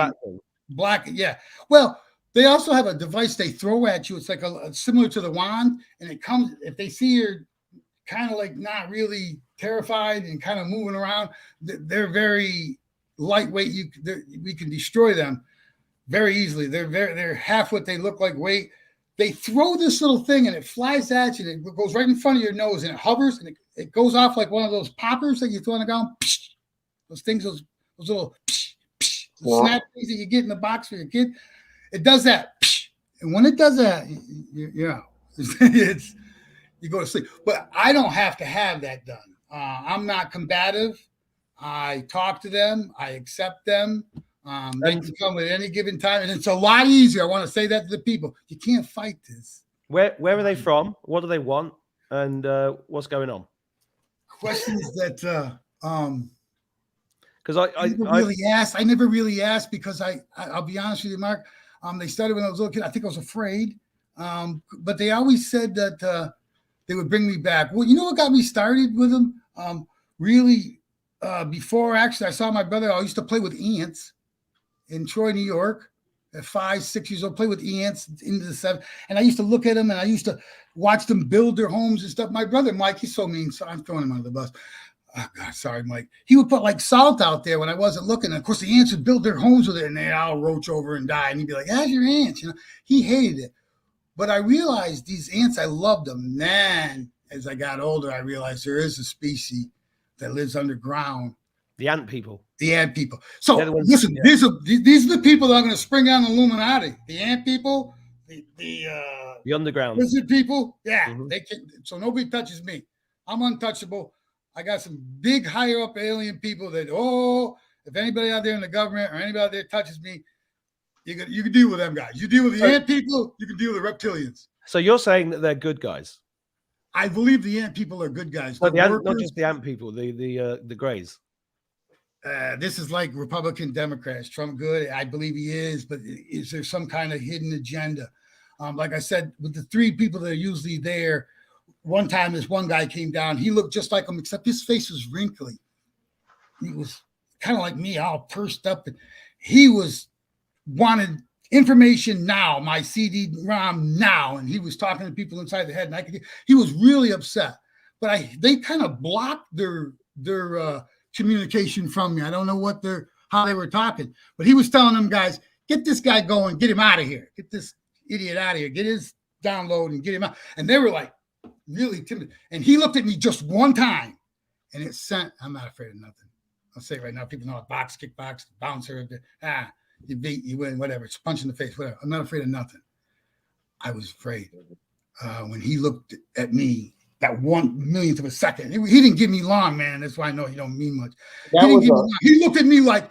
Black thing. Yeah. Well, they also have a device they throw at you. It's like similar to the wand, and it comes if they see you're kind of like not really terrified and kind of moving around. They're very lightweight. We can destroy them very easily. They're half what they look like weight. They throw this little thing and it flies at you and it goes right in front of your nose and it hovers and it goes off like one of those poppers that you throw on the ground. Those things, those little snap things that you get in the box for your kid. It does that. And when it does that, you go to sleep. But I don't have to have that done. I'm not combative. I talk to them. I accept them. They can come at any given time, and it's a lot easier. I want to say that to the people. You can't fight this. Where are they from? What do they want? And what's going on? Questions that because I never really asked because I'll be honest with you, Mark. They started when I was a little kid. I think I was afraid, but they always said that they would bring me back. Well, you know what got me started with them? Before actually I saw my brother, I used to play with ants in Troy, New York, at 5, 6 years old, play with ants into the 7. And I used to look at them and I used to watch them build their homes and stuff. My brother, Mike, he's so mean. So I'm throwing him under the bus. Oh, God, sorry, Mike. He would put like salt out there when I wasn't looking. And of course, the ants would build their homes with it and they'd all roach over and die. And he'd be like, how's your ants? You know, he hated it. But I realized these ants, I loved them. And then as I got older, I realized there is a species that lives underground. The ant people. So listen, these are the people that are going to spring on the Illuminati. The ant people, the underground lizard people. Yeah, they can. So nobody touches me. I'm untouchable. I got some big higher up alien people that if anybody out there in the government or anybody out there touches me, you can deal with them guys. You deal with the ant people, you can deal with the reptilians. So you're saying that they're good guys? I believe the ant people are good guys. Not just the ant people, the Greys. This is like Republican Democrats. Trump good, I believe he is, but is there some kind of hidden agenda? Like I said, with the 3 people that are usually there, one time this one guy came down. He looked just like him, except his face was wrinkly. He was kind of like me, all pursed up, and he wanted information now, my CD-ROM now, and he was talking to people inside the head, and he was really upset. But they kind of blocked their communication from me. I don't know how they were talking, but he was telling them guys, get this guy going, get him out of here, get this idiot out of here, get his download and get him out. And they were like really timid. And he looked at me just one time, and it sent. I'm not afraid of nothing. I'll say it right now, people know a box, kickbox, bouncer, you beat, you win, whatever. It's punch in the face, whatever. I'm not afraid of nothing. I was afraid when he looked at me that 1/1,000,000th of a second. He didn't give me long, man. That's why I know he don't mean much. He looked at me like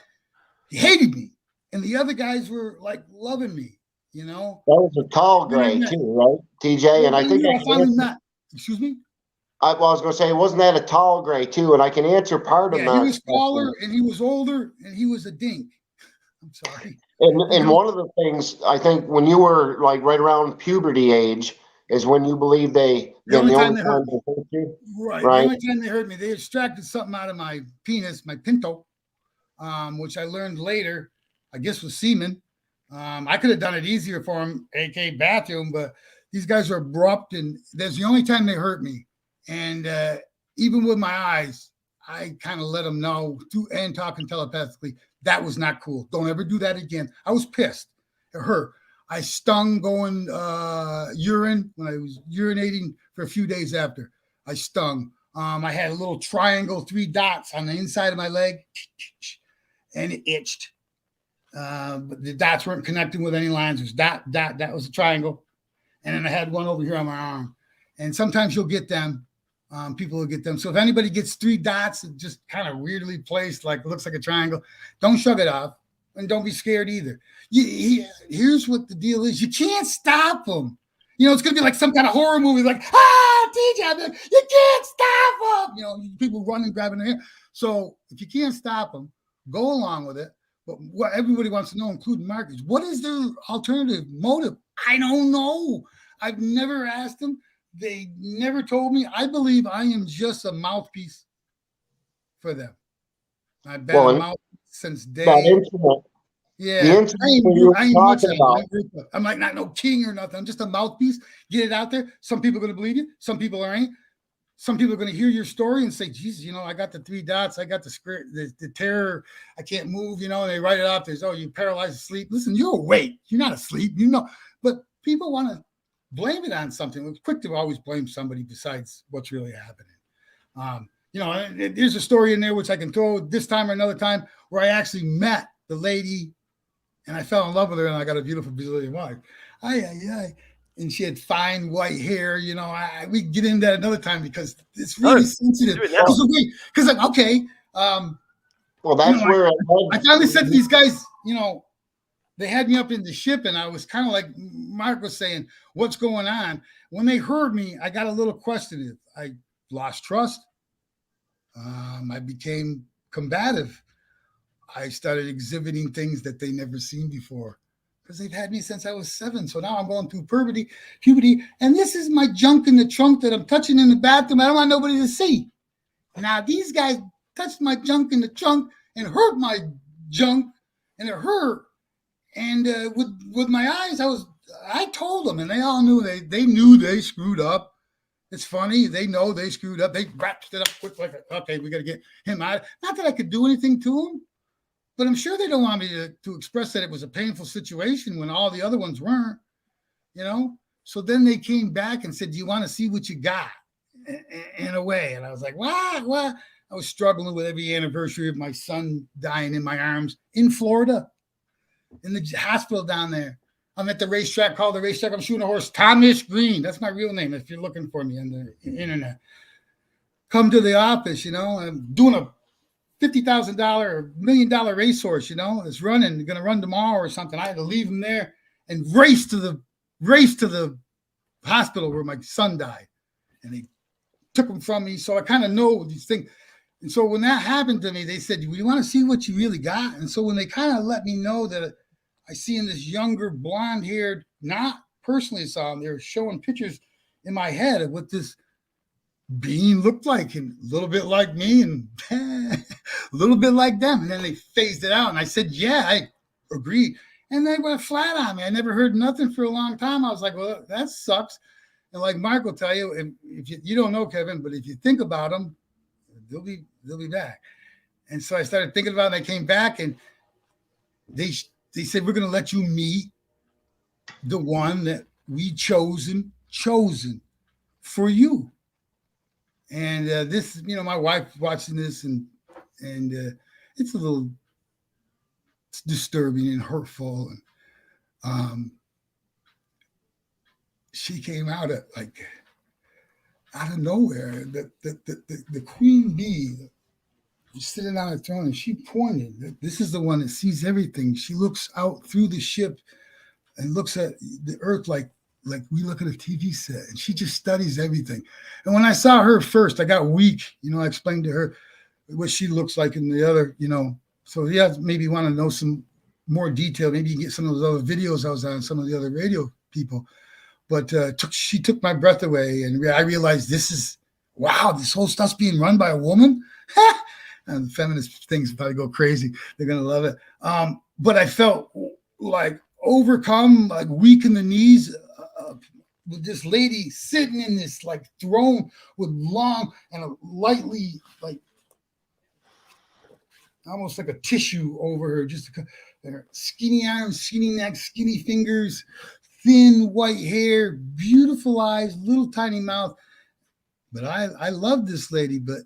he hated me, and the other guys were like loving me. You know, that was a tall gray too, right, TJ? And I think excuse me. I was going to say, wasn't that a tall gray too? And I can answer part of that. He was taller and he was older and he was a dink. I'm sorry. And one of the things I think when you were like right around puberty age is when you believe the only time they hurt you. Right. The only time they hurt me, they extracted something out of my penis, my pinto, which I learned later, I guess was semen. I could have done it easier for him, aka bathroom, but these guys are abrupt, and that's the only time they hurt me. And even with my eyes, I kind of let them know and talking telepathically, that was not cool. Don't ever do that again. I was pissed. It hurt. I stung going urine when I was urinating for a few days after. I stung. I had a little triangle, 3 dots on the inside of my leg, and it itched. But the dots weren't connecting with any lines. It was dot. That was a triangle. And then I had one over here on my arm. And sometimes you'll get them. People will get them. So if anybody gets 3 dots, it just kind of weirdly placed, like it looks like a triangle, don't shrug it off. And don't be scared either. Here's what the deal is. You can't stop them. You know, it's going to be like some kind of horror movie, like, TJ, you can't stop them. You know, people running, grabbing their hair. So if you can't stop them, go along with it. But what everybody wants to know, including Mark, is what is their alternative motive? I don't know. I've never asked them. They never told me. I believe I am just a mouthpiece for them. I've been a mouthpiece since day. Yeah, I ain't much of it. I'm like not no king or nothing. I'm just a mouthpiece. Get it out there. Some people are going to believe you. Some people ain't. Some people are going to hear your story and say, Jesus, you know, I got the 3 dots. I got the terror. I can't move, you know, and they write it off. There's, you paralyzed asleep. Listen, you're awake. You're not asleep, you know. But people want to blame it on something. It's quick to always blame somebody besides what's really happening. You know, there's a story in there which I can throw this time or another time where I actually met the lady and I fell in love with her and I got a beautiful Brazilian wife. And she had fine white hair. You know, we get into that another time because it's really sensitive. Because I'm okay. Well, that's where I finally said to these guys, you know, they had me up in the ship and I was kind of like Mark was saying, what's going on? When they heard me, I got a little questioning. I lost trust. I became combative. I started exhibiting things that they never seen before because they've had me since I was 7. So now I'm going through puberty, and this is my junk in the trunk that I'm touching in the bathroom. I don't want nobody to see. Now these guys touched my junk in the trunk and hurt my junk, and it hurt. And with my eyes, I told them, and they all knew they knew they screwed up. It's funny. They know they screwed up. They wrapped it up quick, like, okay, we got to get him out. Not that I could do anything to him, but I'm sure they don't want me to express that it was a painful situation when all the other ones weren't, you know? So then they came back and said, do you want to see what you got in a way? And I was like, what? I was struggling with every anniversary of my son dying in my arms in Florida, in the hospital down there. I'm at the racetrack, called the racetrack. I'm shooting a horse, Thomas Greene. That's my real name if you're looking for me on the internet. Come to the office, you know. I'm doing a $50,000 or $1 million racehorse, you know. It's running, going to run tomorrow or something. I had to leave him there and race to the hospital where my son died. And they took him from me. So I kind of know these things. And so when that happened to me, they said, we want to see what you really got. And so when they kind of let me know that I see in this younger blonde-haired, not personally saw him, they were showing pictures in my head of what this being looked like, and a little bit like me and a little bit like them. And then they phased it out. And I said, yeah, I agree. And they went flat on me. I never heard nothing for a long time. I was like, well, that sucks. And like Mark will tell you, and if you don't know, Kevin, but if you think about them, they'll be back. And so I started thinking about it, and I came back, and they said, we're going to let you meet the one that we chosen for you. And this, my wife watching this, and it's a little disturbing and hurtful. And she came out out of nowhere. The queen bee was sitting on her throne, and she pointed. This is the one that sees everything. She looks out through the ship and looks at the earth like we look at a TV set, and she just studies everything. And when I saw her first, I got weak. I explained to her what she looks like in the other, So yeah, maybe want to know some more detail. Maybe you can get some of those other videos I was on, some of the other radio people. But she took my breath away, and I realized this whole stuff's being run by a woman. And the feminist things probably go crazy. They're gonna love it. But I felt like overcome, like weak in the knees, with this lady sitting in this throne with long and a lightly almost like a tissue over her, just skinny arms, skinny neck, skinny fingers, thin white hair, beautiful eyes, little tiny mouth. But I love this lady, but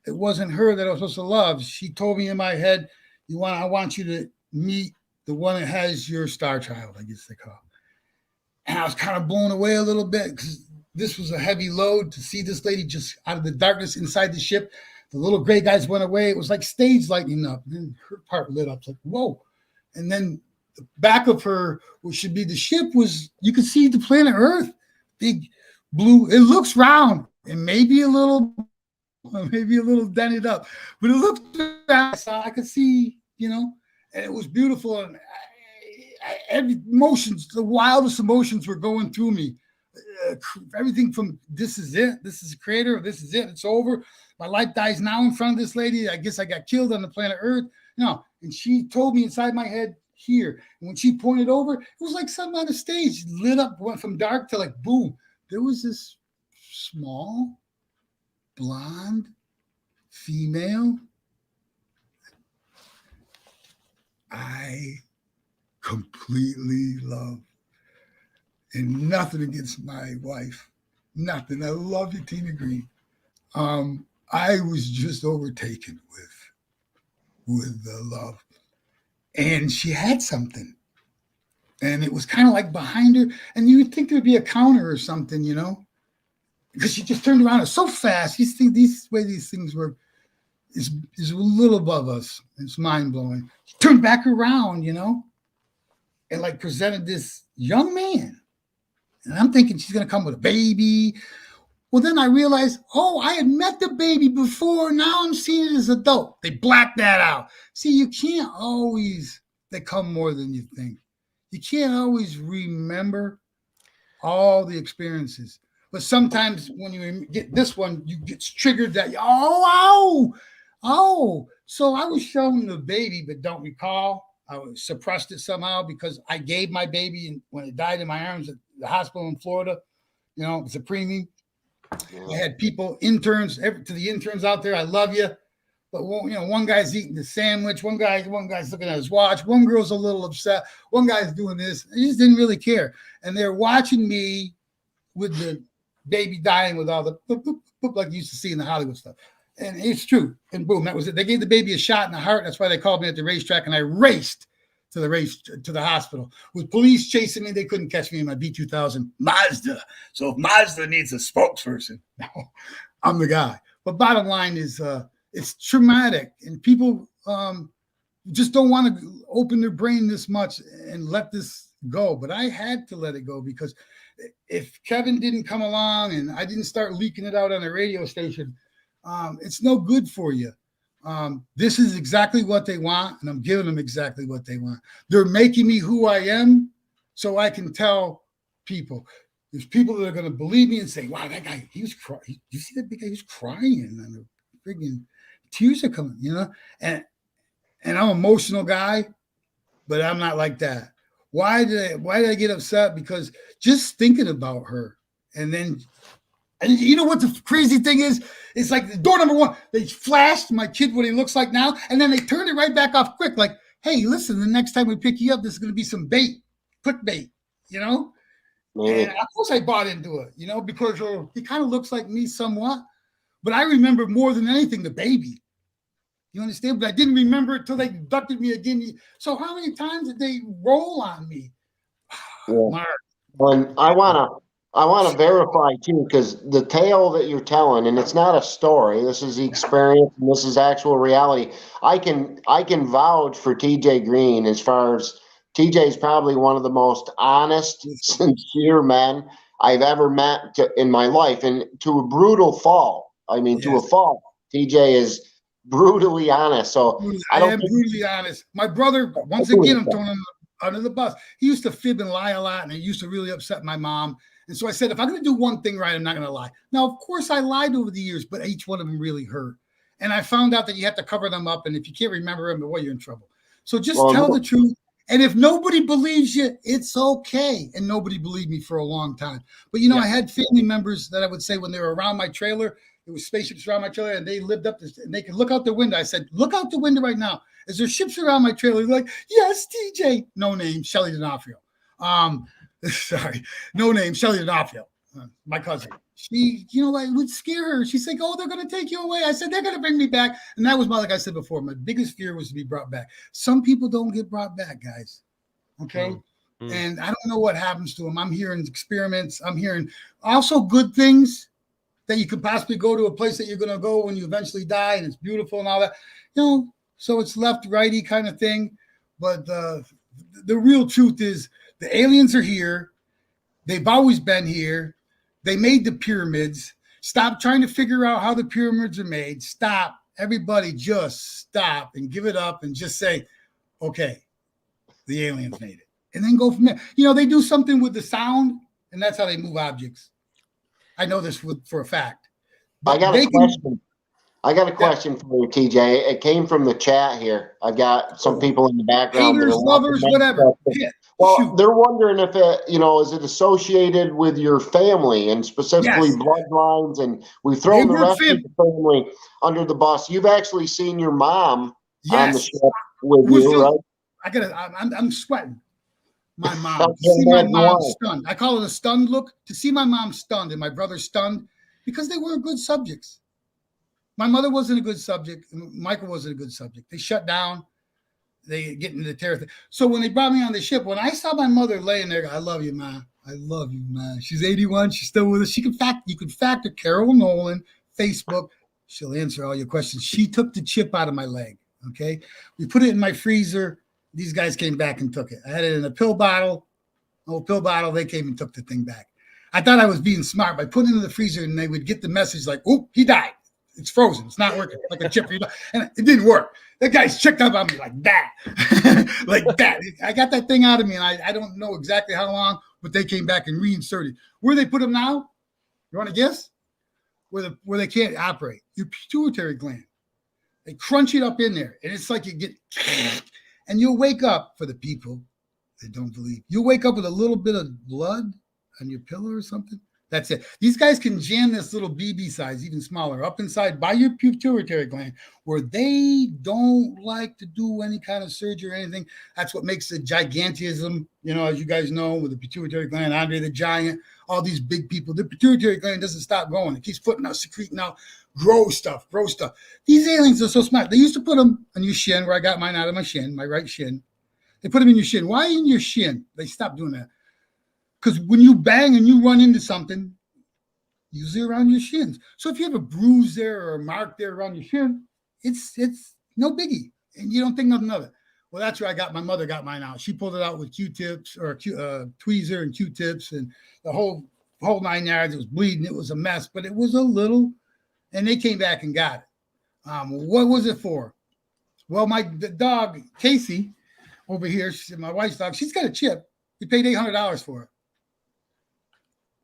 it wasn't her that I was supposed to love. She told me in my head, I want you to meet the one that has your star child, I guess they call it. And I was kind of blown away a little bit, because this was a heavy load to see this lady just out of the darkness inside the ship. The little gray guys went away. It was like stage lighting up. And then her part lit up. It's like, whoa. And then the back of her, which should be the ship, you could see the planet Earth. Big blue. It looks round and maybe a little dented up, but it looked round. So I could see, and it was beautiful. And the wildest emotions were going through me. Everything from this is it, this is the creator, this is it, it's over. My life dies now in front of this lady. I guess I got killed on the planet Earth. No, and she told me inside my head here. And when she pointed over, it was like something on the stage lit up, went from dark to boom. There was this small, blonde female. I completely love. And nothing against my wife. Nothing. I love you, Tina Greene. I was just overtaken with the love. And she had something. And it was kind of like behind her. And you would think there would be a counter or something, because she just turned around so fast. These things work is a little above us. It's mind-blowing. She turned back around, and presented this young man. And I'm thinking she's going to come with a baby. Well, then I realized, I had met the baby before. Now I'm seeing it as adult. They blacked that out. See, you can't always, they come more than you think. You can't always remember all the experiences. But sometimes when you get this one, you get triggered that, So I was shown the baby, but don't recall. I suppressed it somehow because I gave my baby, and when it died in my arms at the hospital in Florida, it was a preemie. I had interns, to the interns out there, I love you. But one guy's eating the sandwich, one guy's looking at his watch, one girl's a little upset, one guy's doing this. I just didn't really care. And they're watching me with the baby dying with all the boop, boop, boop, like you used to see in the Hollywood stuff. And it's true. And boom, that was it. They gave the baby a shot in the heart. That's why they called me at the racetrack, and I raced to the hospital. With police chasing me, they couldn't catch me in my B2000 Mazda. So if Mazda needs a spokesperson, no, I'm the guy. But bottom line is, it's traumatic, and people just don't want to open their brain this much and let this go. But I had to let it go, because if Kevin didn't come along and I didn't start leaking it out on a radio station, it's no good for you. This is exactly what they want, and I'm giving them exactly what they want. They're making me who I am so I can tell people. There's people that are going to believe me and say, wow, that guy, he was crying. You see that big guy? He was crying, and the freaking tears are coming, And I'm an emotional guy, but I'm not like that. Why did I get upset? Because just thinking about her, and then And you know what the crazy thing is? It's like the door number one, they flashed my kid what he looks like now, and then they turned it right back off quick. Like, hey, listen, the next time we pick you up, there's going to be some bait, quick bait, you know? And of course I bought into it, you know, because he kind of looks like me somewhat. But I remember more than anything the baby. You understand? But I didn't remember it till they abducted me again. So how many times did they roll on me? Mark. And I want to verify too, because the tale that you're telling, and it's not a story. This is the experience, and this is actual reality. I can vouch for TJ Greene as far as TJ is probably one of the most honest, sincere men I've ever met in my life, and to a brutal fall. I mean, to a fault. TJ is brutally honest. So I am brutally honest. My brother, once again, I'm throwing him under the bus. He used to fib and lie a lot, and it used to really upset my mom. And so I said, if I'm going to do one thing right, I'm not going to lie. Now, of course, I lied over the years, but each one of them really hurt. And I found out that you have to cover them up. And if you can't remember them, well, you're in trouble. So just tell the truth. And if nobody believes you, it's okay. And nobody believed me for a long time. But, you know, I had family members that I would say when they were around my trailer, there was spaceships around my trailer, and they lived up this, and they could look out the window. I said, look out the window right now. Is there ships around my trailer? They're like, yes, TJ. No name, Shelly D'Onofrio. Sorry, no name, Shelly D'Onofrio, my cousin. She, you know, like would scare her. She's like, oh, they're going to take you away. I said, they're going to bring me back. And that was like I said before, my biggest fear was to be brought back. Some people don't get brought back, guys. Okay. Mm-hmm. And I don't know what happens to them. I'm hearing experiments. I'm hearing also good things that you could possibly go to a place that you're going to go when you eventually die, and it's beautiful and all that, you know, so it's left righty kind of thing. But the real truth is the aliens are here. They've always been here. They made the pyramids. Stop trying to figure out how the pyramids are made. Stop. Everybody just stop and give it up and just say, okay, the aliens made it. And then go from there. You know, they do something with the sound, and that's how they move objects. I know this for a fact. I got a question. I got a question for you, TJ. It came from the chat here. I've got some people in the background. Haters, lovers, whatever. Yeah, well, they're wondering if it, you know, is it associated with your family and specifically bloodlines? And we've thrown the rest of the family under the bus. You've actually seen your mom on the ship with you, right? I'm sweating. My mom. To see my mom stunned. I call it a stunned look. To see my mom stunned and my brother stunned because they weren't good subjects. My mother wasn't a good subject. Michael wasn't a good subject. They shut down. They get into the terror thing. So when they brought me on the ship, when I saw my mother laying there, I love you, Ma. I love you, Ma. She's 81. She's still with us. You can factor Carol Nolan, Facebook. She'll answer all your questions. She took the chip out of my leg. Okay. We put it in my freezer. These guys came back and took it. I had it in a pill bottle. They came and took the thing back. I thought I was being smart by putting it in the freezer, and they would get the message like, "Oh, he died. It's frozen. It's not working like a chip." And it didn't work. That guy's checked up on me like that, like that. I got that thing out of me, and I don't know exactly how long, but they came back and reinserted. Where they put them now? You want to guess? Where they can't operate. Your pituitary gland. They crunch it up in there, and it's like you get. And you'll wake up, for the people that don't believe, you'll wake up with a little bit of blood on your pillow or something. That's it. These guys can jam this little BB size, even smaller, up inside by your pituitary gland, where they don't like to do any kind of surgery or anything. That's what makes the gigantism, you know, as you guys know, with the pituitary gland, Andre the Giant, all these big people. The pituitary gland doesn't stop going. It keeps putting out, secreting out, grow stuff. These aliens are so smart. They used to put them on your shin, where I got mine out of my shin, my right shin. They put them in your shin. Why in your shin? They stopped doing that. Because when you bang and you run into something, usually around your shins. So if you have a bruise there or a mark there around your shin, it's no biggie. And you don't think nothing of it. Well, that's where my mother got mine out. She pulled it out with Q-tips or tweezer and Q-tips and the whole 9 yards. It was bleeding. It was a mess, but it was a little, and they came back and got it. What was it for? Well, the dog, Casey, over here, my wife's dog, she's got a chip. We paid $800 for it.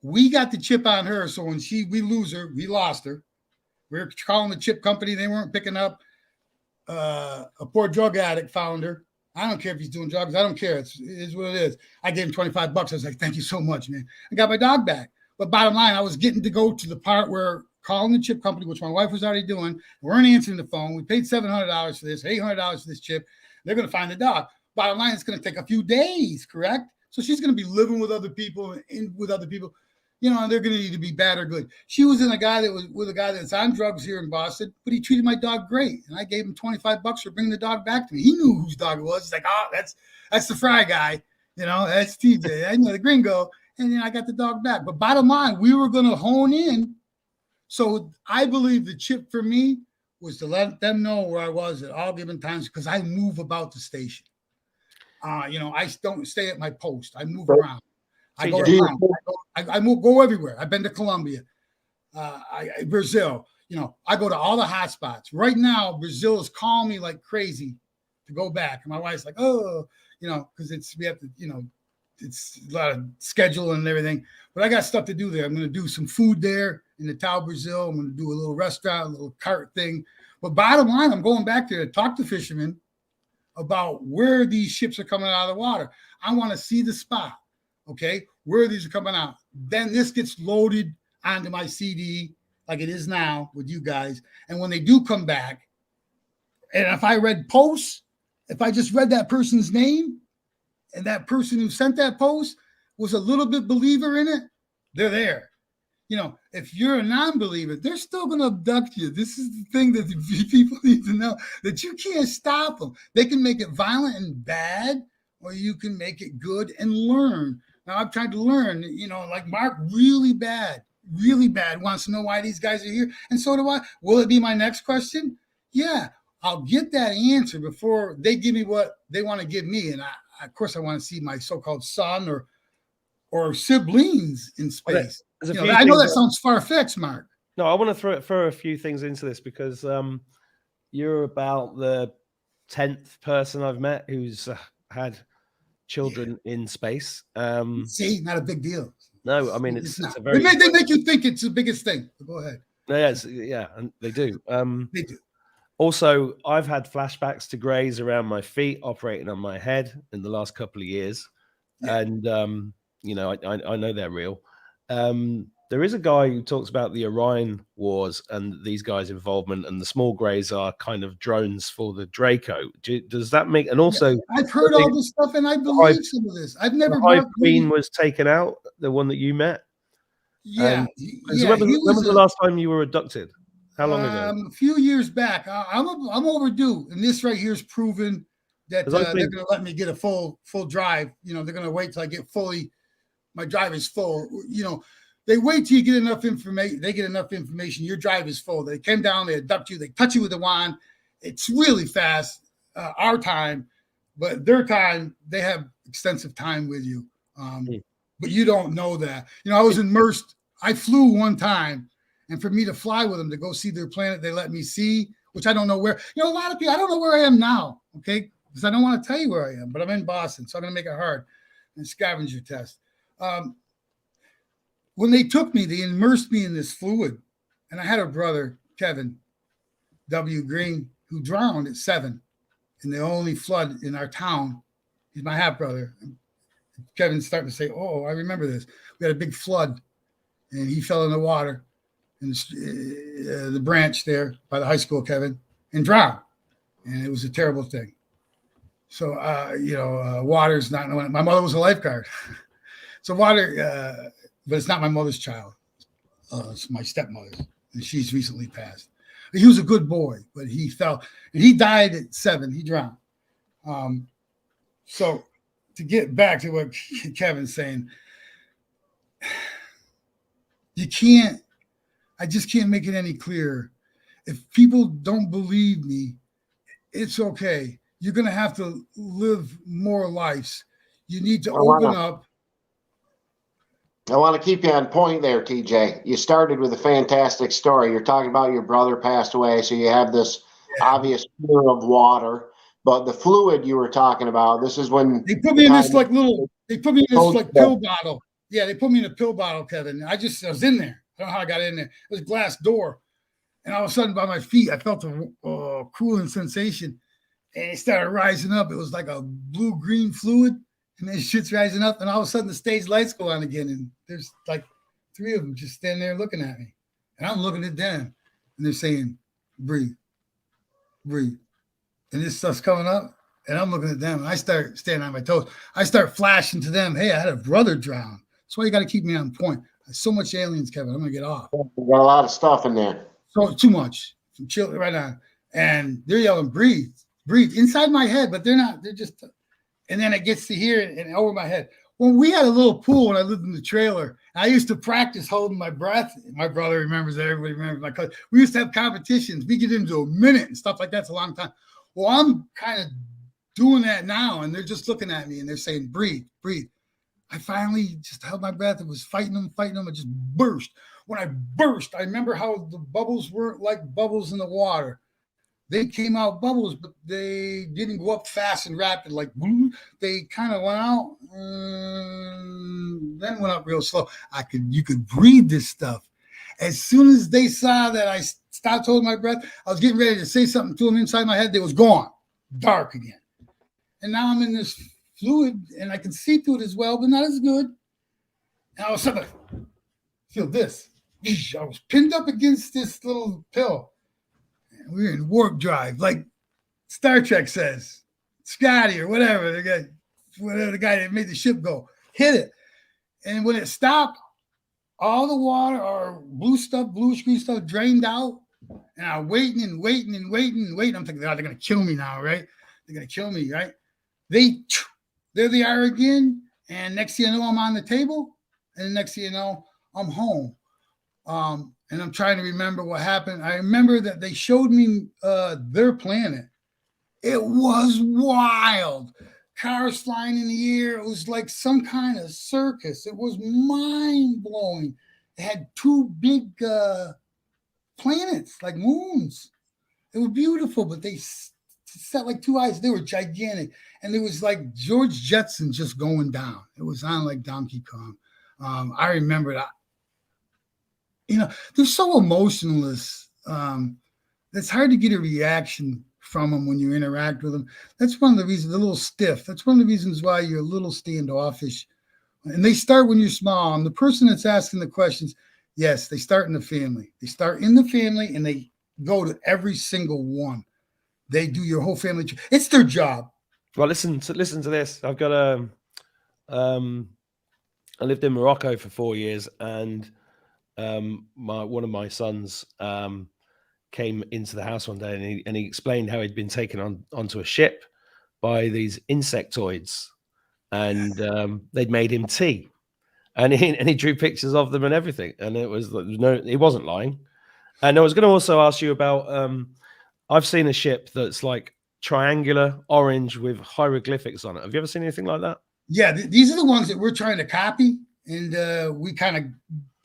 We got the chip on her, so when we lose her, we lost her. We were calling the chip company. They weren't picking up. A poor drug addict found her. I don't care if he's doing drugs. I don't care. It is what it is. I gave him $25. I was like, thank you so much, man. I got my dog back. But bottom line, I was getting to go to the part where calling the chip company, which my wife was already doing. We weren't answering the phone. We paid $700 for this, $800 for this chip. They're going to find the dog. Bottom line, it's going to take a few days, correct? So she's going to be living with other people, with other people, you know, and they're going to need to be bad or good. She was with a guy that's on drugs here in Boston, but he treated my dog great. And I gave him $25 for bringing the dog back to me. He knew whose dog it was. He's like, oh, that's the Fry guy. You know, that's TJ. I know the gringo. And then I got the dog back. But bottom line, we were going to hone in. So I believe the chip for me was to let them know where I was at all given times, because I move about the station. You know, I don't stay at my post. I move around. I go around. I go everywhere. I've been to Colombia, Brazil. You know, I go to all the hot spots. Right now, Brazil is calling me like crazy to go back. And my wife's like, oh, you know, because we have to, you know, it's a lot of schedule and everything. But I got stuff to do there. I'm going to do some food there in Natal, Brazil. I'm going to do a little restaurant, a little cart thing. But bottom line, I'm going back there to talk to fishermen about where these ships are coming out of the water. I want to see the spot, okay, where these are coming out. Then this gets loaded onto my CD like it is now with you guys. And when they do come back, and if I read posts, if I just read that person's name and that person who sent that post was a little bit believer in it, they're there. You know, if you're a non-believer, they're still going to abduct you. This is the thing that people need to know, that you can't stop them. They can make it violent and bad, or you can make it good and learn. Now, I've tried to learn, you know, like Mark, really bad, wants to know why these guys are here. And so do I. Will it be my next question? Yeah, I'll get that answer before they give me what they want to give me. And of course, I want to see my so-called son or siblings in space. You know, I know that sounds far-fetched, Mark. No, I want to throw a few things into this, because you're about the 10th person I've met who's had children in space. See, not a big deal. No, I mean, it's a very... They make you think it's the biggest thing. Go ahead. Yeah, and they do. They do. Also, I've had flashbacks to grays around my feet operating on my head in the last couple of years. Yeah. And, you know, I know they're real. There is a guy who talks about the Orion Wars and these guys' involvement, and the small greys are kind of drones for the Draco. Does that make... And also... Yeah, I've heard all this stuff, and I believe some of this. I've never... Greene was taken out, the one that you met? Yeah. When was the last time you were abducted? How long ago? A few years back. I'm overdue, and this right here is proven that they're going to let me get a full drive. You know, they're going to wait till I get fully... My drive is full. You know, they wait till you get enough information. They get enough information. Your drive is full. They come down, they abduct you, they touch you with a wand. It's really fast. Our time, but their time, they have extensive time with you. But you don't know that. You know, I was immersed. I flew one time, and for me to fly with them to go see their planet, they let me see, which I don't know where. You know, a lot of people, I don't know where I am now, okay? Because I don't want to tell you where I am, but I'm in Boston, so I'm going to make it hard. And scavenger test. When they took me, they immersed me in this fluid. And I had a brother, Kevin W. Greene, who drowned at 7 in the only flood in our town. He's my half brother. Kevin's starting to say, oh, I remember this. We had a big flood, and he fell in the water in the branch there by the high school, Kevin, and drowned. And it was a terrible thing. So, water's not, my mother was a lifeguard. So water, but it's not my mother's child. It's my stepmother's, and she's recently passed. He was a good boy, but he fell, and he died at 7. He drowned. So to get back to what Kevin's saying, I just can't make it any clearer. If people don't believe me, it's okay. You're going to have to live more lives. You need to open up. I want to keep you on point there, TJ. You started with a fantastic story. You're talking about your brother passed away, so you have this obvious fear of water. But the fluid you were talking about, this is when they put me in this pill bottle. Yeah, they put me in a pill bottle, Kevin. I was in there. I don't know how I got in there. It was a glass door. And all of a sudden by my feet, I felt a cooling sensation. And it started rising up. It was like a blue-green fluid. And then shit's rising up, and all of a sudden the stage lights go on again, and there's like three of them just standing there looking at me. And I'm looking at them. And they're saying, breathe, breathe. And this stuff's coming up. And I'm looking at them. And I start standing on my toes. I start flashing to them, hey, I had a brother drown. That's why you got to keep me on point. There's so much aliens, Kevin. I'm going to get off. We got a lot of stuff in there. So too much. Chill right on. And they're yelling, breathe, breathe inside my head, but they're not. They're just, and then it gets to here and over my head. When we had a little pool when I lived in the trailer, I used to practice holding my breath. My brother remembers that. Everybody remembers my cousin. We used to have competitions. We get into a minute and stuff like that. It's a long time. Well, I'm kind of doing that now, and they're just looking at me and they're saying, breathe, breathe. I finally just held my breath. It was fighting them. I just burst. When I burst, I remember how the bubbles weren't like bubbles in the water. They came out bubbles, but they didn't go up fast and rapid like they kind of went out, then went up real slow. You could breathe this stuff. As soon as they saw that I stopped holding my breath, I was getting ready to say something to them inside my head. They was gone, dark again. And now I'm in this fluid, and I can see through it as well, but not as good. And all of a sudden, I feel this. I was pinned up against this little pill. We were in warp drive, like Star Trek says, Scotty or whatever, the guy that made the ship go, hit it. And when it stopped, all the water or bluish green stuff drained out. And I'm waiting. I'm thinking, oh, they're going to kill me now, right? They're going to kill me, right? There they are again. And next thing you know, I'm on the table. And the next thing you know, I'm home. And I'm trying to remember what happened. I remember that they showed me their planet. It was wild. Cars flying in the air. It was like some kind of circus. It was mind-blowing. It had two big planets, like moons. It was beautiful, but they set like two eyes. They were gigantic. And it was like George Jetson just going down. It was on like Donkey Kong. I remember that. They're so emotionless. It's hard to get a reaction from them when you interact with them. That's one of the reasons, they're a little stiff. That's one of the reasons why you're a little standoffish. And they start when you're small. And the person that's asking the questions, yes, they start in the family. They start in the family and they go to every single one. They do your whole family. It's their job. Well, listen to this. I've got I lived in Morocco for 4 years, and one of my sons came into the house one day, and he explained how he'd been taken onto a ship by these insectoids, and they'd made him tea, and he drew pictures of them and everything, and it was he wasn't lying. And I was going to also ask you about I've seen a ship that's like triangular, orange with hieroglyphics on it. Have you ever seen anything like that? Yeah, these are the ones that we're trying to copy, and we kind of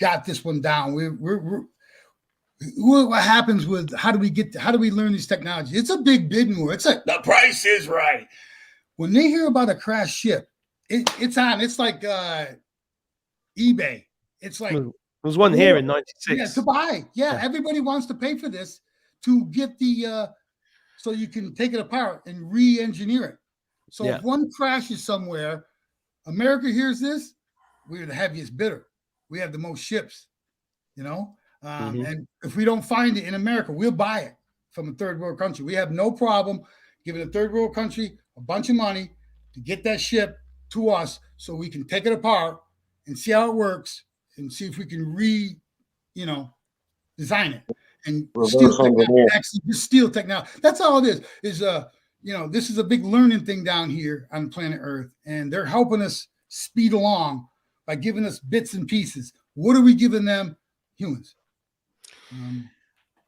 got this one down. What happens with how do we learn these technologies? It's a big bidding war. It's like the price is right. When they hear about a crashed ship, it's like eBay. It's like there was one here in '96. Yeah, to buy. Yeah, everybody wants to pay for this to get the so you can take it apart and re-engineer it. So if one crashes somewhere, America hears this, we're the heaviest bidder. We have the most ships, and if we don't find it in America, we'll buy it from a third world country. We have no problem giving a third world country a bunch of money to get that ship to us so we can take it apart and see how it works and see if we can design it and steal technology. That's all it is this is a big learning thing down here on planet Earth, and they're helping us speed along by giving us bits and pieces. What are we giving them? Humans.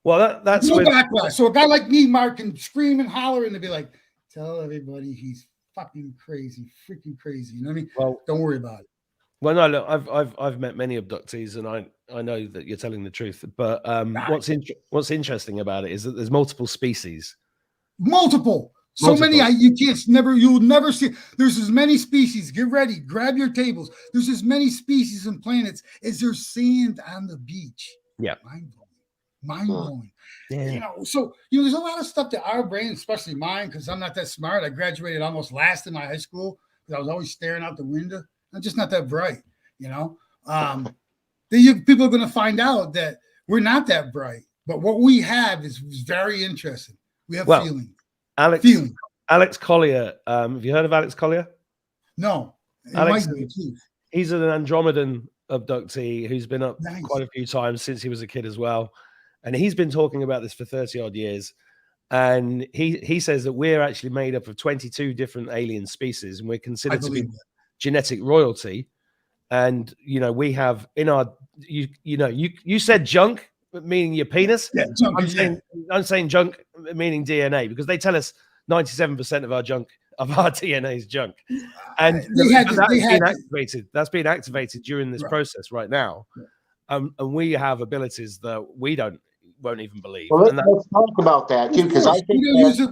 Well, that's no backlash. So a guy like me, Mark, can scream and holler and they'll be like, tell everybody he's fucking crazy, freaking crazy. You know what I mean? Well, don't worry about it. Well, no, look, I've met many abductees, and I know that you're telling the truth. But what's interesting about it is that there's multiple species. Multiple. So many you'll never see. There's as many species. Get ready, grab your tables. There's as many species and planets as there's sand on the beach. Yeah. Mind blowing. Yeah. So there's a lot of stuff that our brain, especially mine, because I'm not that smart. I graduated almost last in my high school because I was always staring out the window. I'm just not that bright, People are going to find out that we're not that bright. But what we have is very interesting. We have feeling. Alex Collier. Have you heard of Alex Collier? No. Alex, he's an Andromedan abductee who's been up quite a few times since he was a kid as well. And he's been talking about this for 30 odd years. And he says that we're actually made up of 22 different alien species, and we're considered to be genetic royalty. And, you know, we have in our, you said junk, meaning your penis. Yeah, junk, I'm saying junk, meaning DNA, because they tell us 97% of our DNA is junk. And that's been activated during this process right now. And we have abilities that we won't even believe. Well, let's talk about that too, because I think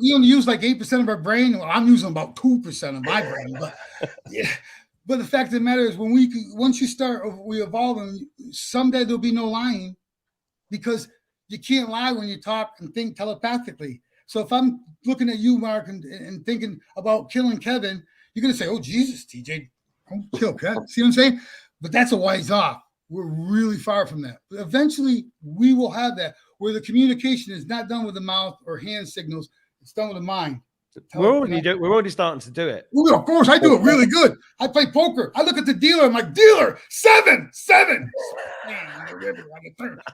we only use like 8% of our brain. Well, I'm using about 2% of my brain, but yeah. But the fact of the matter is, once you start, we evolve, and someday there'll be no lying, because you can't lie when you talk and think telepathically. So if I'm looking at you, Mark, and thinking about killing Kevin, you're gonna say, "Oh Jesus, TJ, don't kill Kevin." See what I'm saying? But that's a ways off. We're really far from that. But eventually, we will have that, where the communication is not done with the mouth or hand signals; it's done with the mind. We're already starting to do it. Well, of course, I do it really good. I play poker. I look at the dealer. I'm like, dealer, 7. Man, the river,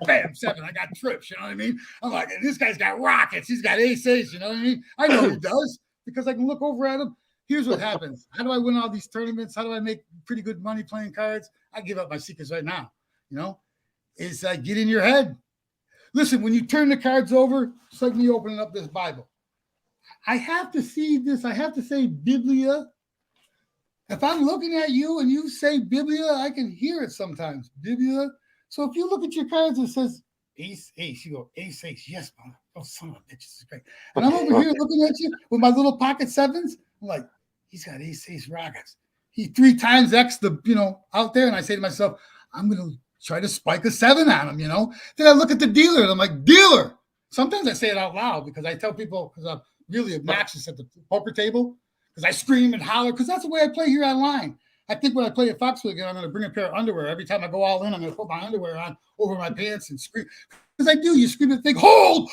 bam, 7. I got trips. You know what I mean? I'm like, this guy's got rockets. He's got aces. You know what I mean? I know he does, because I can look over at him. Here's what happens. How do I win all these tournaments? How do I make pretty good money playing cards? I give up my secrets right now. You know, it's like, get in your head. Listen, when you turn the cards over, it's like me opening up this Bible. I have to see this. I have to say Biblia. If I'm looking at you and you say Biblia, I can hear it sometimes. Biblia. So if you look at your cards, it says ace. You go, ace. Yes, man. Oh, son of a bitch. This is great. And I'm over here looking at you with my little pocket 7s. I'm like, he's got ace rockets. He 3 times X out there. And I say to myself, I'm going to try to spike a 7 on him, Then I look at the dealer and I'm like, dealer. Sometimes I say it out loud, because I tell people, because I'm really obnoxious at the poker table, because I scream and holler, because that's the way I play here online. I think when I play at Foxwell again, I'm going to bring a pair of underwear. Every time I go all in, I'm going to put my underwear on over my pants and scream. Because I do. You scream and think, hold,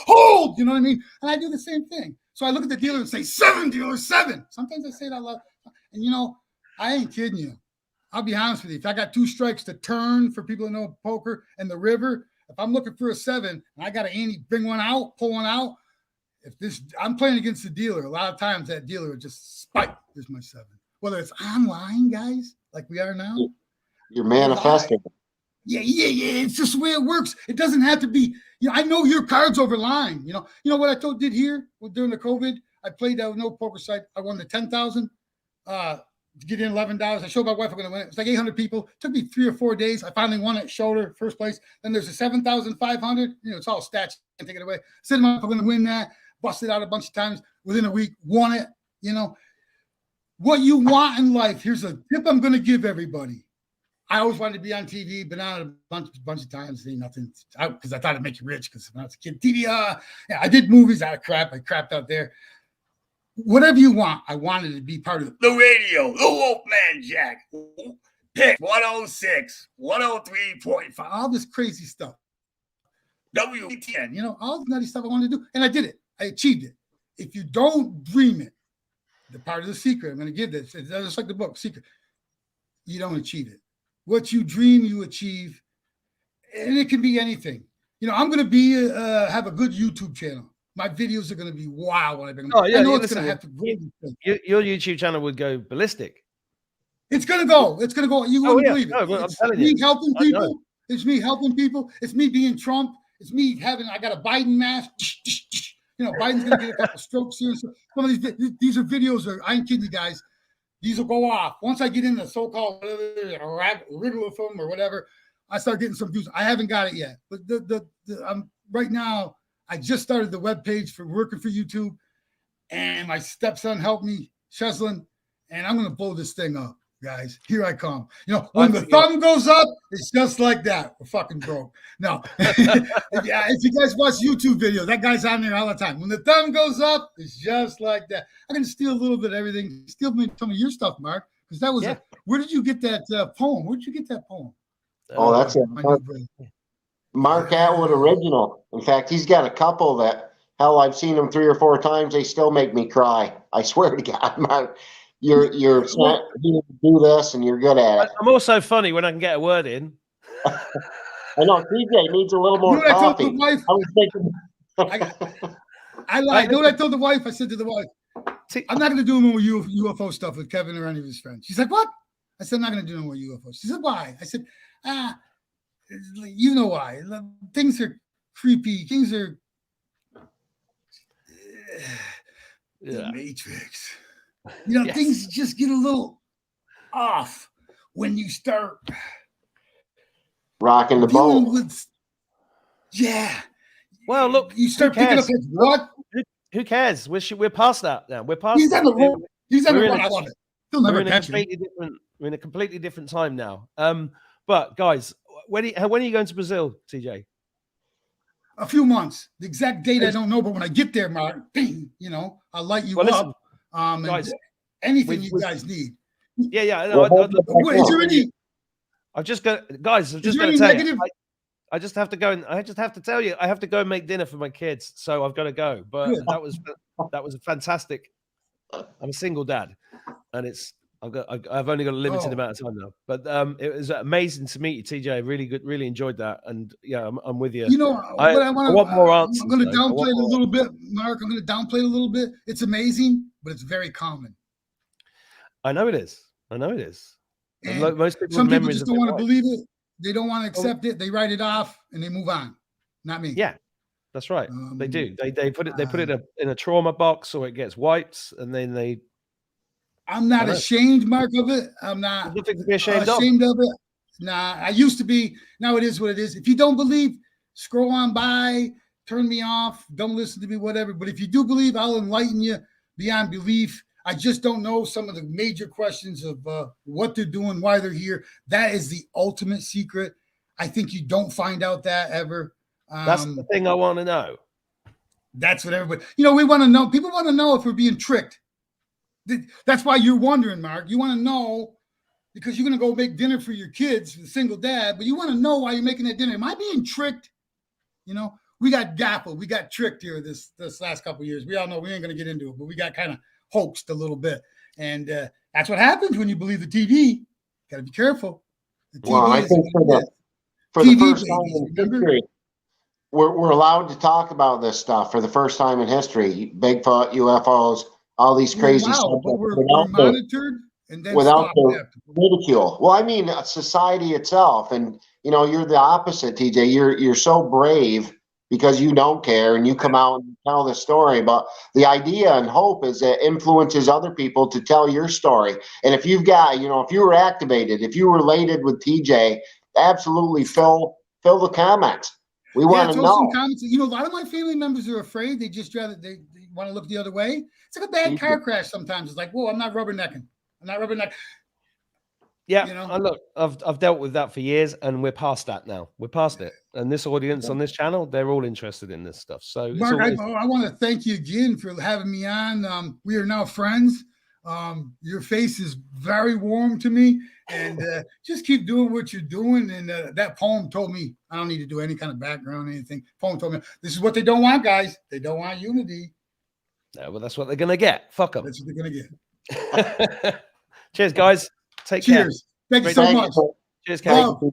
you know what I mean? And I do the same thing. So I look at the dealer and say, 7, dealer, 7. Sometimes I say it out loud. And, I ain't kidding you. I'll be honest with you. If I got 2 strikes to turn, for people who know poker, and the river, if I'm looking for a 7 and I got to bring one out, pull one out, I'm playing against the dealer, a lot of times that dealer would just spike. There's my 7. Whether it's online, guys, like we are now. You're manifesting. Yeah. It's just the way it works. It doesn't have to be. I know your cards over line. You know what I did here during the COVID? I played no poker site. I won the 10,000. To get in $11. I showed my wife I'm going to win it. It's like 800 people. It took me 3 or 4 days. I finally won it. Shoulder, first place. Then there's a 7,500. It's all stats. Can't take it away. Said to my wife, I'm going to win that. Busted out a bunch of times within a week, won it. What you want in life. Here's a tip I'm going to give everybody. I always wanted to be on TV, been on a bunch of times, nothing, because I thought it'd make you rich, because when I was a kid, TV, I did movies out of crap. I crapped out there. Whatever you want. I wanted to be part of the radio, the Wolfman Jack, pick 106, 103.5, all this crazy stuff. WTN, all this nutty stuff I wanted to do, and I did it. I achieved it. If you don't dream it, the part of the secret, I'm going to give this. It's just like the book, Secret. You don't achieve it. What you dream, you achieve. And it can be anything. I'm going to have a good YouTube channel. My videos are going to be wow. When I bring them. Oh, yeah, I know it's going to have to grow. Your YouTube channel would go ballistic. It's going to go. It's going to go. You wouldn't believe it. No, I'm telling you. Me helping people. It's me helping people. It's me being Trump. It's me I got a Biden mask. Biden's going to get a couple strokes here. So some of these are videos. I ain't kidding you guys. These will go off. Once I get in the so-called wriggle of them or whatever, I start getting some views. I haven't got it yet. But I'm right now, I just started the webpage for working for YouTube. And my stepson helped me, Cheslin. And I'm going to blow this thing up, guys. Here I come. When the thumb goes up, it's just like that. We're fucking broke. No. If you guys watch YouTube videos, that guy's on there all the time. When the thumb goes up, it's just like that. I'm going to steal a little bit of everything. Steal some of your stuff, Mark, because that was where did you get that poem? Where did you get that poem? Oh, that's it. My new brother. Mark Atwood original. In fact, he's got a couple that, hell, I've seen them 3 or 4 times. They still make me cry. I swear to God, Mark, you do this and you're good at it. I'm also funny when I can get a word in. I know TJ needs a little more coffee. I told the wife, I was thinking. I lied. You know what I told the wife? I said to the wife, I'm not going to do no more UFO stuff with Kevin or any of his friends. She's like, what? I said, I'm not going to do no more UFOs. She said, why? I said, you know why. Things are creepy. Things are the Matrix. You know, things just get a little off when you start rocking the boat. Well, look, you start picking up what? Who cares? We're past that now. We're past. He's on the road. He's on the road. I love it. He'll never catch me. We're in a completely different time now. But guys, when are you going to Brazil, TJ? A few months. The exact date I don't know, but when I get there, Mark, you know, I'll light you up. Guys, anything you guys need. Yeah. Is there any? I've just got, guys. I've just got to tell you. I just have to go and I just have to tell you, I have to go and make dinner for my kids, so I've got to go. But that was a fantastic. I'm a single dad, and I've only got a limited amount of time now. But it was amazing to meet you, TJ. Really good, really enjoyed that, and yeah, I'm with you. You know, I want more answers. I'm going to downplay it a little bit, Mark. I'm going to downplay it a little bit. It's amazing, but it's very common. I know it is. And most people, some people just don't want to believe it. They don't want to accept it. They write it off and they move on. Not me. Yeah, that's right. They do. They put it in a trauma box, or it gets wiped, and then they. I'm not ashamed, Mark, of it. I'm not ashamed of it. Nah, I used to be. Now it is what it is. If you don't believe, scroll on by, turn me off, don't listen to me, whatever. But if you do believe, I'll enlighten you beyond belief. I just don't know some of the major questions of what they're doing, why they're here. That is the ultimate secret. I think you don't find out that ever. That's the thing I want to know. That's what everybody, we want to know. People want to know if we're being tricked. That's why you're wondering, Mark. You want to know because you're going to go make dinner for your kids, the single dad, but you want to know why you're making that dinner. Am I being tricked? We got gappled. We got tricked here this last couple of years. We all know we ain't going to get into it, but we got kind of hoaxed a little bit. And that's what happens when you believe the TV. Got to be careful. Well, I think for the first time in history, we're allowed to talk about this stuff for the first time in history. Bigfoot, UFOs, all these crazy stuff. But we're monitored and then without the ridicule. Well, I mean, society itself. And, you're the opposite, TJ. You're so brave because you don't care and you come out and tell the story. But the idea and hope is that influences other people to tell your story. And if you've got, if you were activated, if you were related with TJ, absolutely fill the comments. We want to know. Some comments. A lot of my family members are afraid. They just rather they want to look the other way. It's like a bad car crash sometimes. It's like, whoa, I'm not rubbernecking. Yeah, look, I've dealt with that for years, and we're past that now. We're past it, and this audience on this channel, they're all interested in this stuff. So, Mark, I want to thank you again for having me on. We are now friends. Your face is very warm to me, and just keep doing what you're doing. And that poem told me I don't need to do any kind of background or anything. Poem told me this is what they don't want, guys. They don't want unity. No, well, that's what they're gonna get. Fuck them. That's what they're gonna get. Cheers, guys. Take care. Thank you so much. Cheers, Kevin.